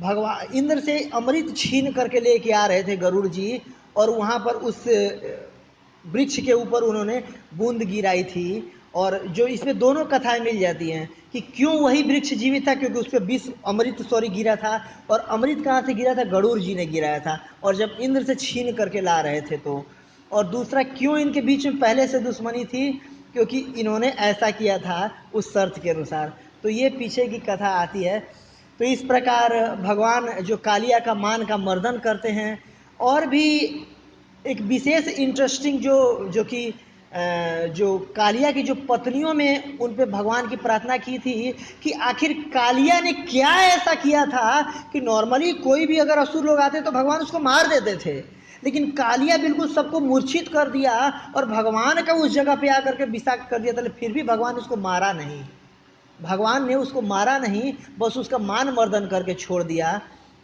[SPEAKER 2] भगवान इंद्र से अमृत छीन करके लेके आ रहे थे गरुड़ जी, और वहाँ पर उस वृक्ष के ऊपर उन्होंने बूंद गिराई थी। और जो इसमें दोनों कथाएं मिल जाती हैं कि क्यों वही वृक्ष जीवित था, क्योंकि उस पर विष अमृत गिरा था। और अमृत कहाँ से गिरा था, गरुड़ जी ने गिराया था, और जब इंद्र से छीन करके ला रहे थे तो। और दूसरा, क्यों इनके बीच में पहले से दुश्मनी थी, क्योंकि इन्होंने ऐसा किया था उस शर्त के अनुसार। तो ये पीछे की कथा आती है। तो इस प्रकार भगवान जो कालिया का मान का मर्दन करते हैं। और भी एक विशेष इंटरेस्टिंग जो कि जो कालिया की जो पत्नियों में उन पे भगवान की प्रार्थना की थी कि आखिर कालिया ने क्या ऐसा किया था कि नॉर्मली कोई भी अगर असुर लोग आते तो भगवान उसको मार देते थे, लेकिन कालिया बिल्कुल सबको मूर्छित कर दिया और भगवान का उस जगह पे आकर के विषाक्त कर दिया था, फिर भी भगवान उसको मारा नहीं। भगवान ने उसको मारा नहीं, बस उसका मान मर्दन करके छोड़ दिया।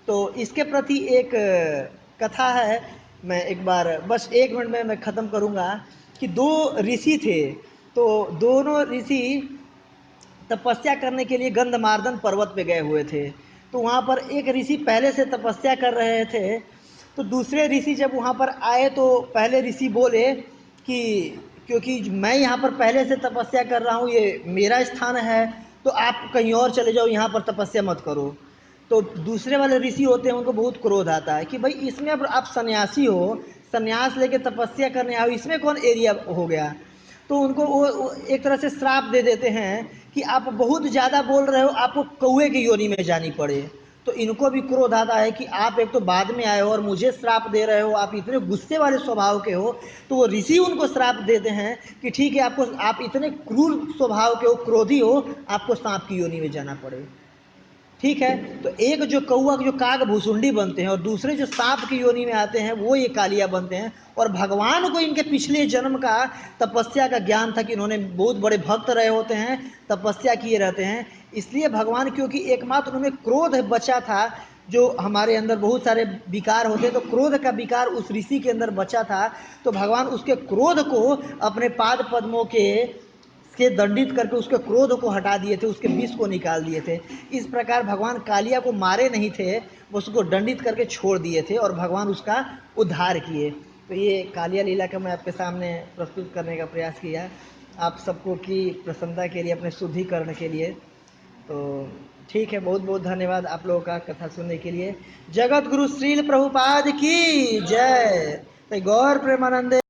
[SPEAKER 2] तो इसके प्रति एक कथा है, मैं एक बार बस 1 मिनट में मैं ख़त्म करूँगा कि 2 ऋषि थे। तो दोनों ऋषि तपस्या करने के लिए गंधमार्दन पर्वत पे गए हुए थे। तो वहाँ पर एक ऋषि पहले से तपस्या कर रहे थे। तो दूसरे ऋषि जब वहाँ पर आए तो पहले ऋषि बोले कि क्योंकि मैं यहाँ पर पहले से तपस्या कर रहा हूँ, ये मेरा स्थान है, तो आप कहीं और चले जाओ, यहाँ पर तपस्या मत करो। तो दूसरे वाले ऋषि होते हैं, उनको बहुत क्रोध आता है कि भाई इसमें अब आप सन्यासी हो, सन्यास लेके तपस्या करने आओ, इसमें कौन एरिया हो गया। तो उनको वो एक तरह से श्राप दे देते हैं कि आप बहुत ज़्यादा बोल रहे हो, आपको कौए की योनि में जानी पड़े। तो इनको भी क्रोध आता है कि आप एक तो बाद में आए हो और मुझे श्राप दे रहे हो, आप इतने गुस्से वाले स्वभाव के हो। तो वो ऋषि उनको श्राप देते हैं कि ठीक है, आप इतने क्रूर स्वभाव के हो, क्रोधी हो, आपको सांप की योनि में जाना पड़े। ठीक है। तो एक जो कौआ जो काग भूसुंडी बनते हैं और दूसरे जो सांप की योनि में आते हैं वो ये कालिया बनते हैं। और भगवान को इनके पिछले जन्म का तपस्या का ज्ञान था कि इन्होंने बहुत बड़े भक्त रहे होते हैं, तपस्या किए रहते हैं, इसलिए भगवान, क्योंकि एकमात्र उनमें क्रोध बचा था, जो हमारे अंदर बहुत सारे विकार होते हैं, तो क्रोध का विकार उस ऋषि के अंदर बचा था, तो भगवान उसके क्रोध को अपने पाद पद्मों के दंडित करके उसके क्रोध को हटा दिए थे, उसके विष को निकाल दिए थे। इस प्रकार भगवान कालिया को मारे नहीं थे, उसको दंडित करके छोड़ दिए थे और भगवान उसका उद्धार किए। तो ये कालिया लीला का मैं आपके सामने प्रस्तुत करने का प्रयास किया, आप सबको की प्रसन्नता के लिए, अपने शुद्धिकरण के लिए। तो ठीक है, बहुत बहुत धन्यवाद आप लोगों का कथा सुनने के लिए। जगत गुरु श्रील प्रभुपाद की जय। गौर प्रेमानंदे।